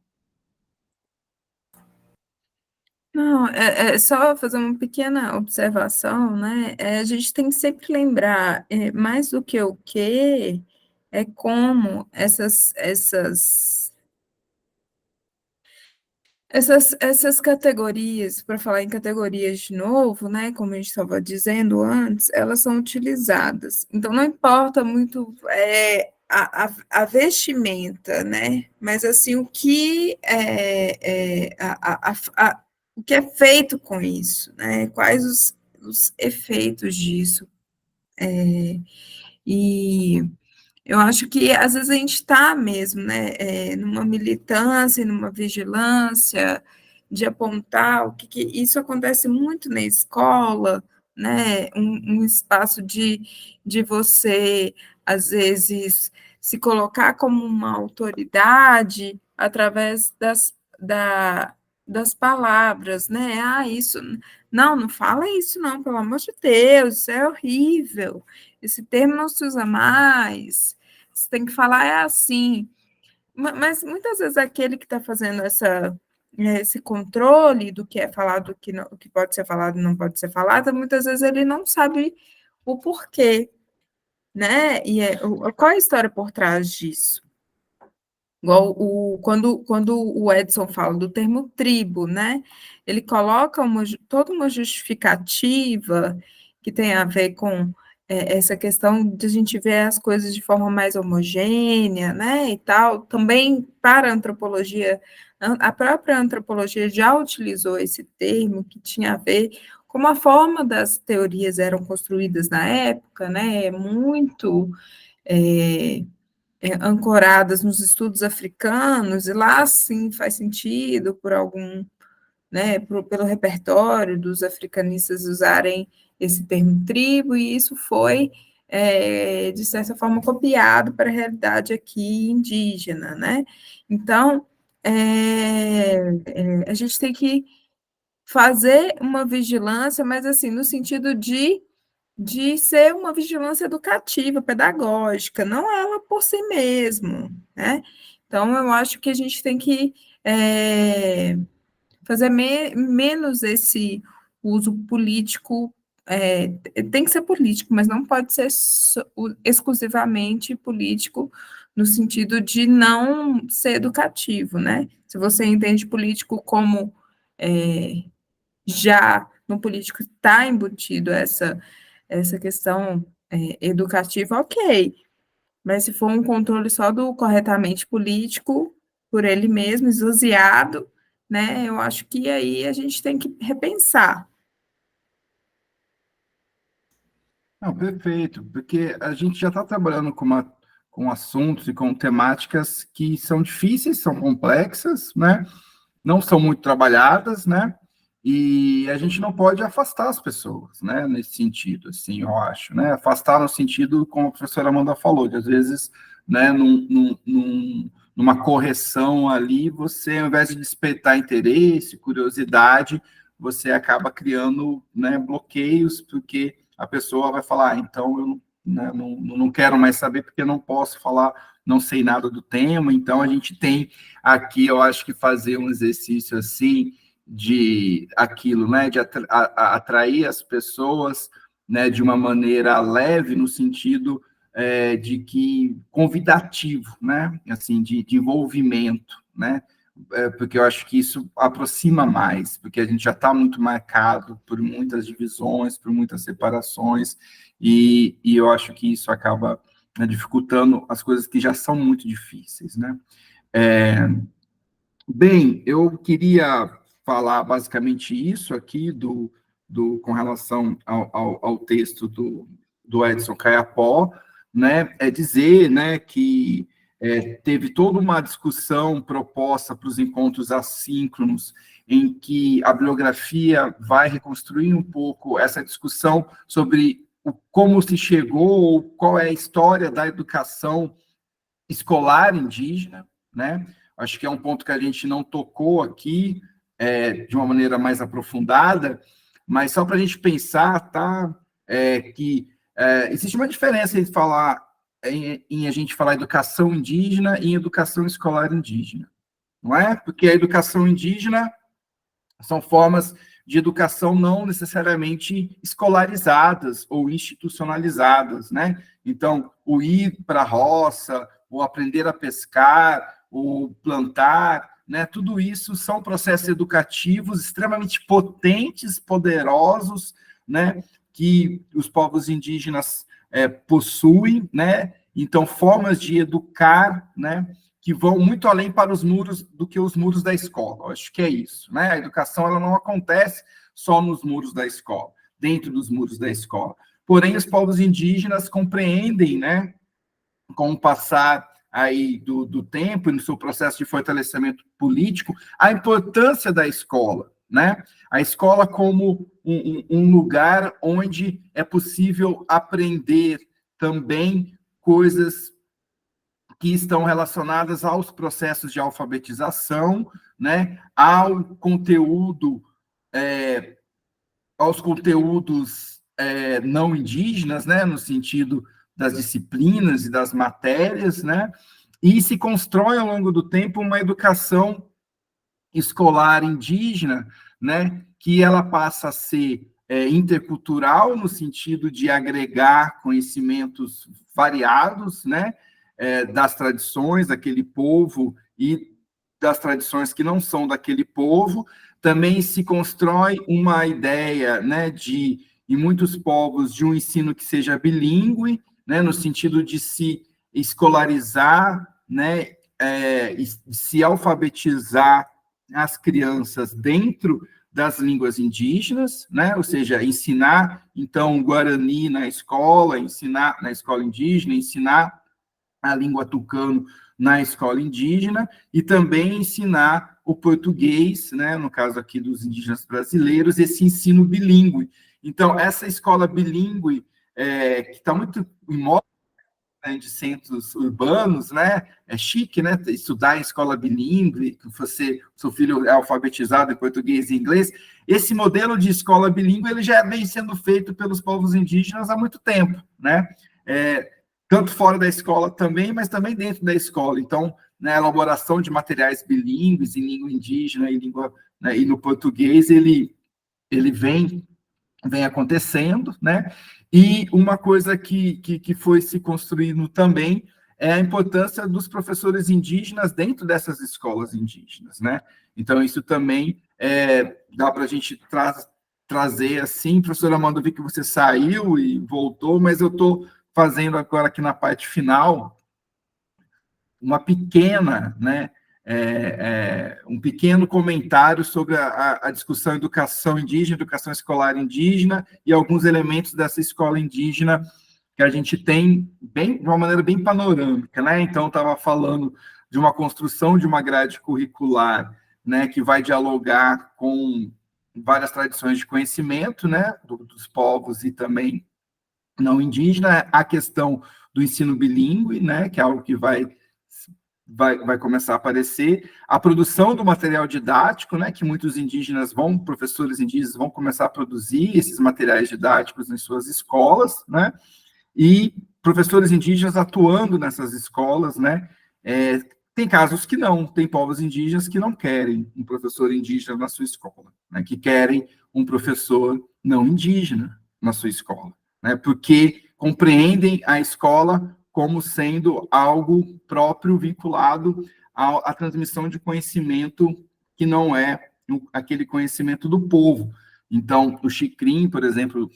Não, é só fazer uma pequena observação, né? A gente tem que sempre lembrar, mais do que o que, é como essas categorias, para falar em categorias de novo, né, como a gente estava dizendo antes, elas são utilizadas. Então, não importa muito a vestimenta, né, mas assim, o que o que é feito com isso, né, quais os efeitos disso. E eu acho que, às vezes, a gente está mesmo, né, numa militância, numa vigilância, de apontar o que isso acontece muito na escola, né, um espaço de você, às vezes, se colocar como uma autoridade através das palavras, né, isso, não fala isso não, pelo amor de Deus, isso é horrível, esse termo não se usa mais, você tem que falar assim. Mas muitas vezes aquele que está fazendo esse controle do que é falado, o que pode ser falado e não pode ser falado, muitas vezes ele não sabe o porquê, né? E qual é a história por trás disso? Igual quando o Edson fala do termo tribo, né? Ele coloca toda uma justificativa que tem a ver com essa questão de a gente ver as coisas de forma mais homogênea, né? E tal. Também para a antropologia, a própria antropologia já utilizou esse termo que tinha a ver como a forma das teorias eram construídas na época, né? Muito ancoradas nos estudos africanos, e lá sim faz sentido por algum, né, pelo repertório dos africanistas usarem esse termo tribo, e isso foi, de certa forma, copiado para a realidade aqui indígena, né? Então, a gente tem que fazer uma vigilância, mas assim, no sentido de ser uma vigilância educativa, pedagógica, não ela por si mesma, né? Então, eu acho que a gente tem que fazer menos esse uso político, tem que ser político, mas não pode ser exclusivamente político no sentido de não ser educativo, né? Se você entende político como já no político está embutido essa questão educativa, ok. Mas se for um controle só do corretamente político, por ele mesmo, esvaziado, né, eu acho que aí a gente tem que repensar. Não, perfeito, porque a gente já está trabalhando com assuntos e com temáticas que são difíceis, são complexas, né? Não são muito trabalhadas, né? E a gente não pode afastar as pessoas, né? Nesse sentido, assim, eu acho, né? Afastar no sentido, como a professora Amanda falou, de às vezes, né, numa correção ali, você, ao invés de despertar interesse, curiosidade, você acaba criando, né, bloqueios, porque a pessoa vai falar, então eu né, não quero mais saber porque não posso falar, não sei nada do tema, então a gente tem aqui, eu acho que fazer um exercício assim, de aquilo, né, de atrair as pessoas, né, de uma maneira leve, no sentido de que convidativo, né, assim, de envolvimento, né, porque eu acho que isso aproxima mais, porque a gente já está muito marcado por muitas divisões, por muitas separações, e eu acho que isso acaba, né, dificultando as coisas que já são muito difíceis, né. Bem, eu queria falar basicamente isso aqui com relação ao texto do Edson Caiapó, né, dizer, né, que teve toda uma discussão proposta para os encontros assíncronos, em que a bibliografia vai reconstruir um pouco essa discussão sobre como se chegou, qual é a história da educação escolar indígena, né? Acho que é um ponto que a gente não tocou aqui de uma maneira mais aprofundada, mas só para a gente pensar, tá? Que existe uma diferença entre falar em a gente falar educação indígena e educação escolar indígena, não é? Porque a educação indígena são formas de educação não necessariamente escolarizadas ou institucionalizadas, né? Então, o ir para a roça, ou aprender a pescar, ou plantar, né? Tudo isso são processos educativos extremamente potentes, poderosos, né? Que os povos indígenas possuem, né? Então, formas de educar, né? Que vão muito além para os muros do que os muros da escola. Eu acho que é isso, né? A educação ela não acontece só nos muros da escola, dentro dos muros da escola. Porém, os povos indígenas compreendem, né, com o passar aí do tempo e no seu processo de fortalecimento político, a importância da escola, né? A escola como um lugar onde é possível aprender também coisas que estão relacionadas aos processos de alfabetização, né, aos conteúdos não indígenas, né, no sentido das disciplinas e das matérias, né, e se constrói ao longo do tempo uma educação escolar indígena, né, que ela passa a ser intercultural no sentido de agregar conhecimentos variados, né, das tradições daquele povo e das tradições que não são daquele povo. Também se constrói uma ideia, né, em muitos povos, de um ensino que seja bilíngue, né, no sentido de se escolarizar, né, se alfabetizar as crianças dentro das línguas indígenas, né? Ou seja, ensinar, então, Guarani na escola, ensinar na escola indígena, ensinar a língua tucano na escola indígena e também ensinar o português, né, no caso aqui dos indígenas brasileiros, esse ensino bilíngue. Então, essa escola bilíngue, que está muito em moda, né, de centros urbanos, né, é chique, né, estudar em escola bilíngue, que seu filho é alfabetizado em português e inglês. Esse modelo de escola bilíngue, ele já vem sendo feito pelos povos indígenas há muito tempo, né, tanto fora da escola também, mas também dentro da escola. Então, né, a elaboração de materiais bilíngues em língua indígena e língua, né, e no português, ele vem acontecendo, né? E uma coisa que foi se construindo também é a importância dos professores indígenas dentro dessas escolas indígenas, né? Então, isso também dá para a gente trazer assim. Professora Amanda, eu vi que você saiu e voltou, mas eu estou fazendo agora aqui na parte final uma pequena, né, um pequeno comentário sobre a discussão educação indígena, educação escolar indígena e alguns elementos dessa escola indígena que a gente tem de uma maneira bem panorâmica, né? Então, estava falando de uma construção de uma grade curricular, né, que vai dialogar com várias tradições de conhecimento, né, dos povos e também não indígena, a questão do ensino bilíngue, né, que é algo que vai começar a aparecer, a produção do material didático, né, que muitos professores indígenas vão começar a produzir esses materiais didáticos em suas escolas, né, e professores indígenas atuando nessas escolas, né, tem casos que não, tem povos indígenas que não querem um professor indígena na sua escola, né, que querem um professor não indígena na sua escola, né, porque compreendem a escola como sendo algo próprio vinculado à transmissão de conhecimento que não é aquele conhecimento do povo. Então, o Xicrim, por exemplo,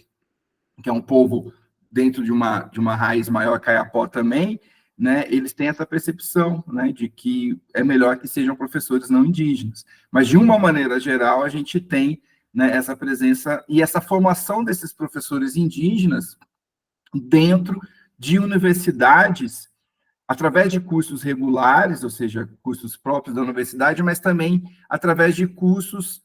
que é um povo dentro de uma raiz maior, Kayapó também, né, eles têm essa percepção, né, de que é melhor que sejam professores não indígenas. Mas, de uma maneira geral, a gente tem, né, essa presença e essa formação desses professores indígenas dentro de universidades, através de cursos regulares, ou seja, cursos próprios da universidade, mas também através de cursos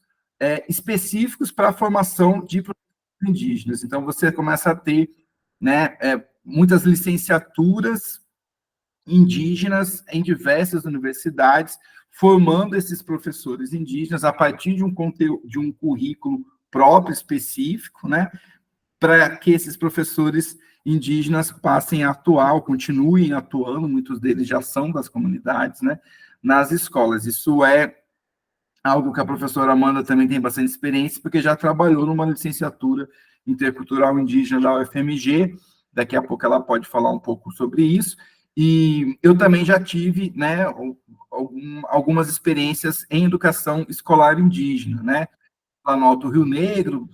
específicos para a formação de professores indígenas. Então, você começa a ter, né, muitas licenciaturas indígenas em diversas universidades, formando esses professores indígenas a partir de um currículo próprio, específico, né, para que esses professores indígenas passem a atuar, ou continuem atuando, muitos deles já são das comunidades, né, nas escolas. Isso é algo que a professora Amanda também tem bastante experiência, porque já trabalhou numa licenciatura intercultural indígena da UFMG, daqui a pouco ela pode falar um pouco sobre isso, e eu também já tive, né, algumas experiências em educação escolar indígena, né, lá no Alto Rio Negro,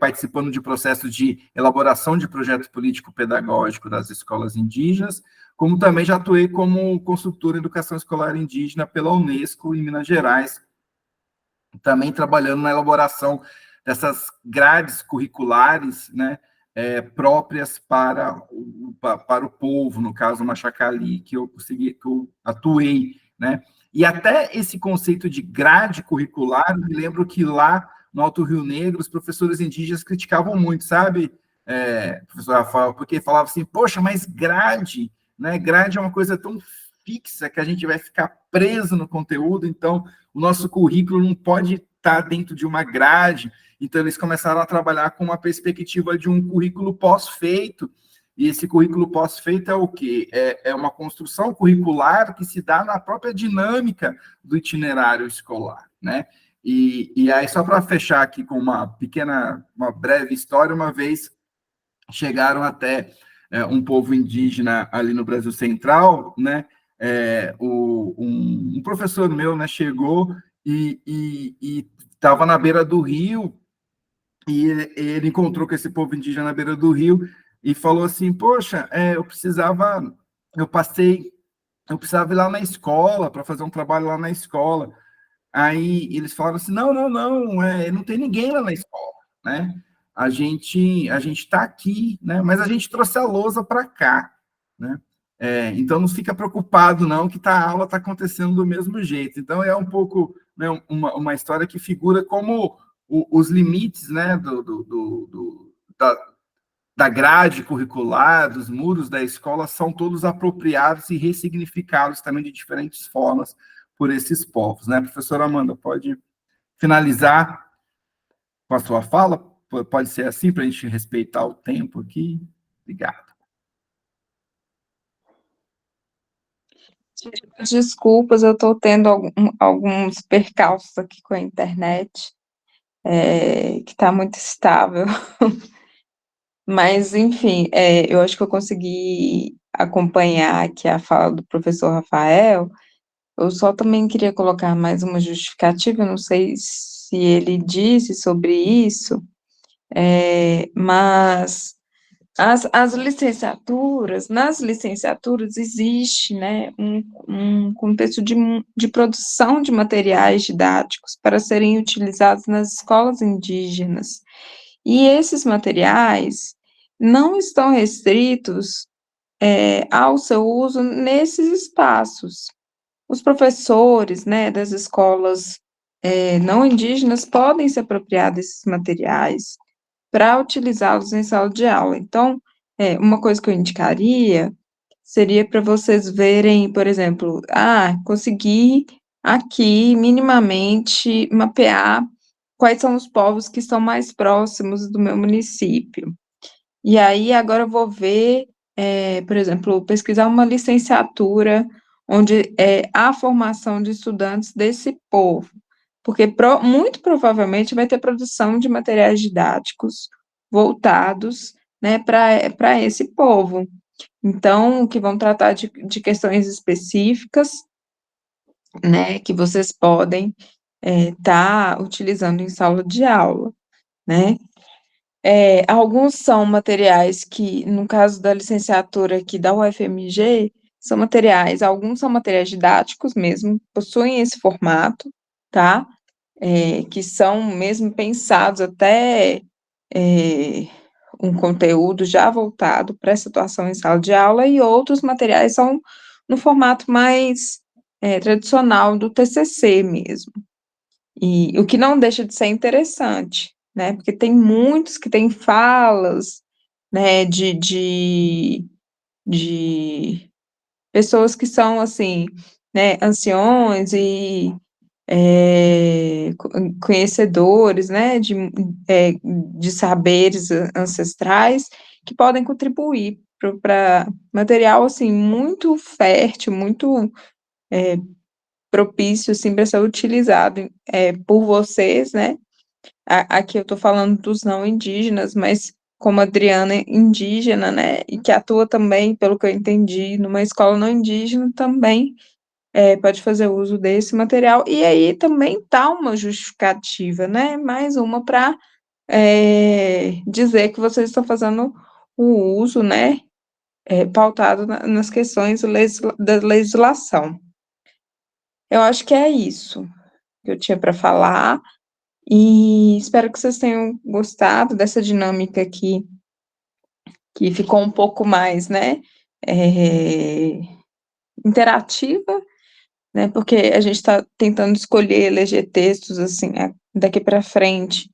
participando de processos de elaboração de projeto político-pedagógico das escolas indígenas, como também já atuei como consultor em educação escolar indígena pela Unesco em Minas Gerais, também trabalhando na elaboração dessas grades curriculares, né, próprias para o povo, no caso, Machacali, que eu atuei, né, e até esse conceito de grade curricular, me lembro que lá no Alto Rio Negro, os professores indígenas criticavam muito, sabe, professor Rafael, porque falavam assim, poxa, mas grade, né, grade é uma coisa tão fixa que a gente vai ficar preso no conteúdo, então o nosso currículo não pode estar dentro de uma grade. Então eles começaram a trabalhar com uma perspectiva de um currículo pós-feito, e esse currículo pós-feito é o quê? É uma construção curricular que se dá na própria dinâmica do itinerário escolar, né? E aí, só para fechar aqui com uma breve história, uma vez chegaram até um povo indígena ali no Brasil Central, né? Um professor meu, né, chegou e estava na beira do rio, e ele encontrou com esse povo indígena na beira do rio e falou assim, poxa, eu precisava ir lá na escola, para fazer um trabalho lá na escola. Aí eles falaram assim, não, não tem ninguém lá na escola, né? A gente está aqui, né? Mas a gente trouxe a lousa para cá, né? Então não fica preocupado não que a aula está acontecendo do mesmo jeito. Então é um pouco, né, uma história que figura como os limites, né, da grade curricular, dos muros da escola, são todos apropriados e ressignificados também de diferentes formas por esses povos, né? Professora Amanda, pode finalizar com a sua fala? Pode ser assim, para a gente respeitar o tempo aqui? Obrigado. Desculpas, eu estou tendo alguns percalços aqui com a internet, que está muito estável. Mas, enfim, eu acho que eu consegui acompanhar aqui a fala do professor Rafael. Eu só também queria colocar mais uma justificativa, eu não sei se ele disse sobre isso, mas as licenciaturas, nas licenciaturas existe, né, um contexto de produção de materiais didáticos para serem utilizados nas escolas indígenas. E esses materiais não estão restritos ao seu uso nesses espaços. Os professores, né, das escolas não indígenas podem se apropriar desses materiais para utilizá-los em sala de aula. Então, uma coisa que eu indicaria seria para vocês verem, por exemplo, consegui aqui minimamente mapear quais são os povos que estão mais próximos do meu município. E aí, agora eu vou ver, por exemplo, pesquisar uma licenciatura onde há formação de estudantes desse povo, porque muito provavelmente vai ter produção de materiais didáticos voltados, né, para esse povo. Então, que vão tratar de questões específicas, né, que vocês podem estar utilizando em sala de aula, né. Alguns são materiais que, no caso da licenciatura aqui da UFMG, alguns são materiais didáticos mesmo, possuem esse formato, tá? Que são mesmo pensados até um conteúdo já voltado para essa situação em sala de aula, e outros materiais são no formato mais tradicional do TCC mesmo. E o que não deixa de ser interessante, né? Porque tem muitos que têm falas, né, de pessoas que são, assim, né, anciões e conhecedores, né, de saberes ancestrais que podem contribuir para material, assim, muito fértil, muito propício, assim, para ser utilizado por vocês, né. Aqui eu estou falando dos não indígenas, mas como a Adriana é indígena, né, e que atua também, pelo que eu entendi, numa escola não indígena, também pode fazer uso desse material, e aí também tá uma justificativa, né, mais uma para dizer que vocês estão fazendo o uso, né, pautado nas questões da legislação. Eu acho que é isso que eu tinha para falar, e espero que vocês tenham gostado dessa dinâmica aqui, que ficou um pouco mais, né, interativa, né, porque a gente está tentando escolher, eleger textos, assim, daqui para frente,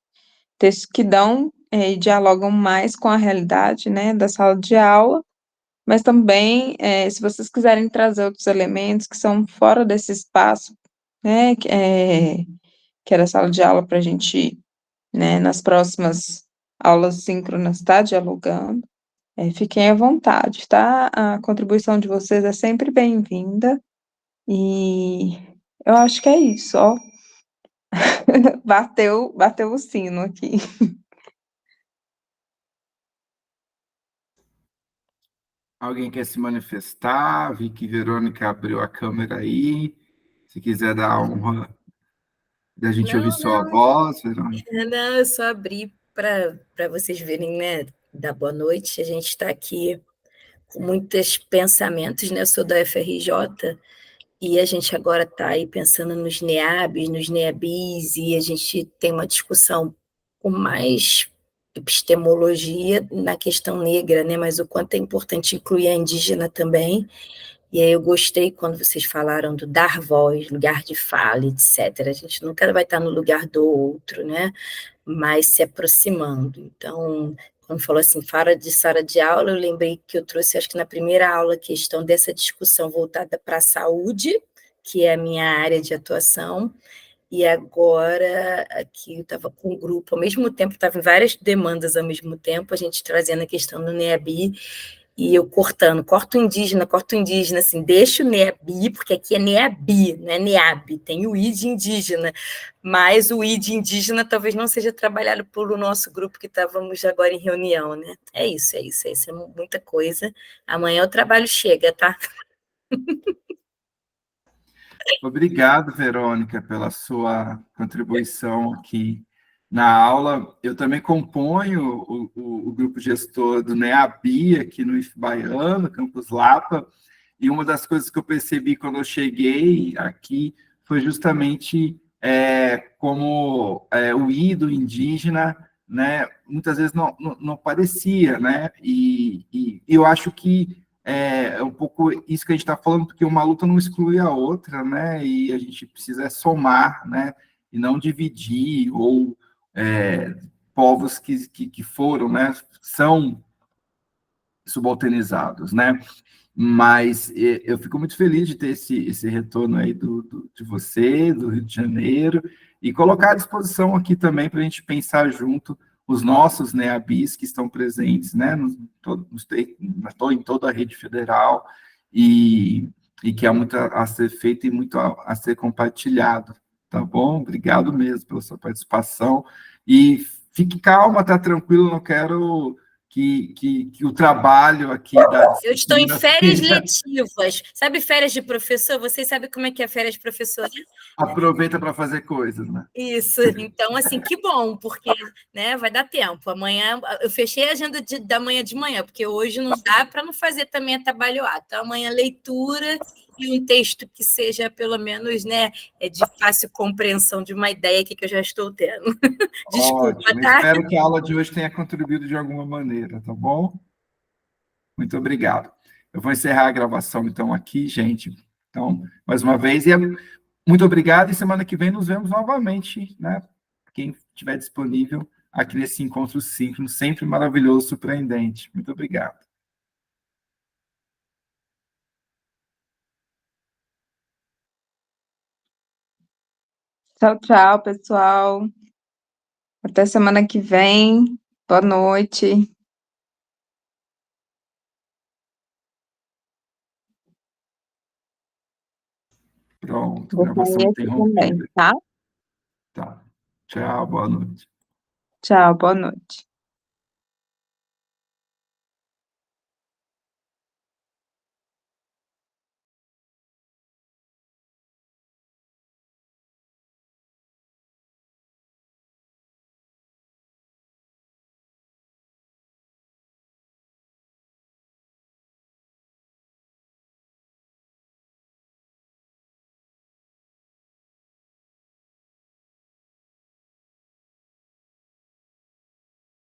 textos que dão e dialogam mais com a realidade, né, da sala de aula, mas também, se vocês quiserem trazer outros elementos que são fora desse espaço, né, que é da sala de aula para a gente, né, nas próximas aulas síncronas, estar dialogando, fiquem à vontade, tá? A contribuição de vocês é sempre bem-vinda, e eu acho que é isso, ó. Bateu o sino aqui. Alguém quer se manifestar? Vi que Verônica abriu a câmera aí. Se quiser dar a honra da gente ouvir sua voz, Verônica. Não, eu só abri para vocês verem, né, da boa noite. A gente está aqui com muitos pensamentos, né? Eu sou da UFRJ E a gente agora está aí pensando nos NEABs, nos NEABIs, e a gente tem uma discussão com mais epistemologia na questão negra, né? Mas o quanto é importante incluir a indígena também. E aí eu gostei quando vocês falaram do dar voz, lugar de fala, etc. A gente nunca vai estar no lugar do outro, né? Mas se aproximando. Então, quando falou assim, fala de sala de aula, eu lembrei que eu trouxe, acho que na primeira aula, a questão dessa discussão voltada para a saúde, que é a minha área de atuação, e agora aqui eu estava com um grupo, ao mesmo tempo, estava em várias demandas ao mesmo tempo, a gente trazendo a questão do NEABI, e eu corto o indígena, assim, deixo o NEABI, porque aqui é NEABI, não é NEAB, tem o I de indígena, mas o I de indígena talvez não seja trabalhado pelo nosso grupo que estávamos agora em reunião, né? É isso, é muita coisa. Amanhã o trabalho chega, tá? Obrigado, Verônica, pela sua contribuição aqui na aula. Eu também componho o grupo gestor do NEABI aqui no IF Baiano, Campus Lapa, e uma das coisas que eu percebi quando eu cheguei aqui foi justamente como o I do indígena, né, muitas vezes não aparecia, né, e eu acho que é um pouco isso que a gente está falando, porque uma luta não exclui a outra, né? E a gente precisa somar, né? E não dividir, ou povos que foram, né? São subalternizados, né? Mas eu fico muito feliz de ter esse retorno aí de você, do Rio de Janeiro, e colocar à disposição aqui também para a gente pensar junto os nossos NEABIs que estão presentes, né, em toda a rede federal, e que há muito a ser feito e muito a ser compartilhado, tá bom? Obrigado mesmo pela sua participação, e fique calma, tá tranquilo, não quero que o trabalho aqui da Eu estou em disciplina férias seja... letivas. Sabe férias de professor? Vocês sabem como é que é férias de professor? Aproveita para fazer coisas, né? Isso, então, assim, que bom, porque, né, vai dar tempo. Amanhã, eu fechei a agenda da manhã de manhã, porque hoje não dá para não fazer também atabalhoar. Então, amanhã, leitura e um texto que seja, pelo menos, né, de fácil compreensão de uma ideia aqui que eu já estou tendo. Desculpa, Ótimo. tá? Espero que a aula de hoje tenha contribuído de alguma maneira, tá bom? Muito obrigado. Eu vou encerrar a gravação, então, aqui, gente. Então, mais uma vez, muito obrigado, e semana que vem nos vemos novamente, né? Quem estiver disponível aqui nesse encontro síncrono, sempre maravilhoso, surpreendente. Muito obrigado. Tchau, tchau, pessoal. Até semana que vem. Boa noite. Pronto, Vou gravação sair aqui também, interrompida. tá? Tá. Tchau, boa noite. Tchau, boa noite.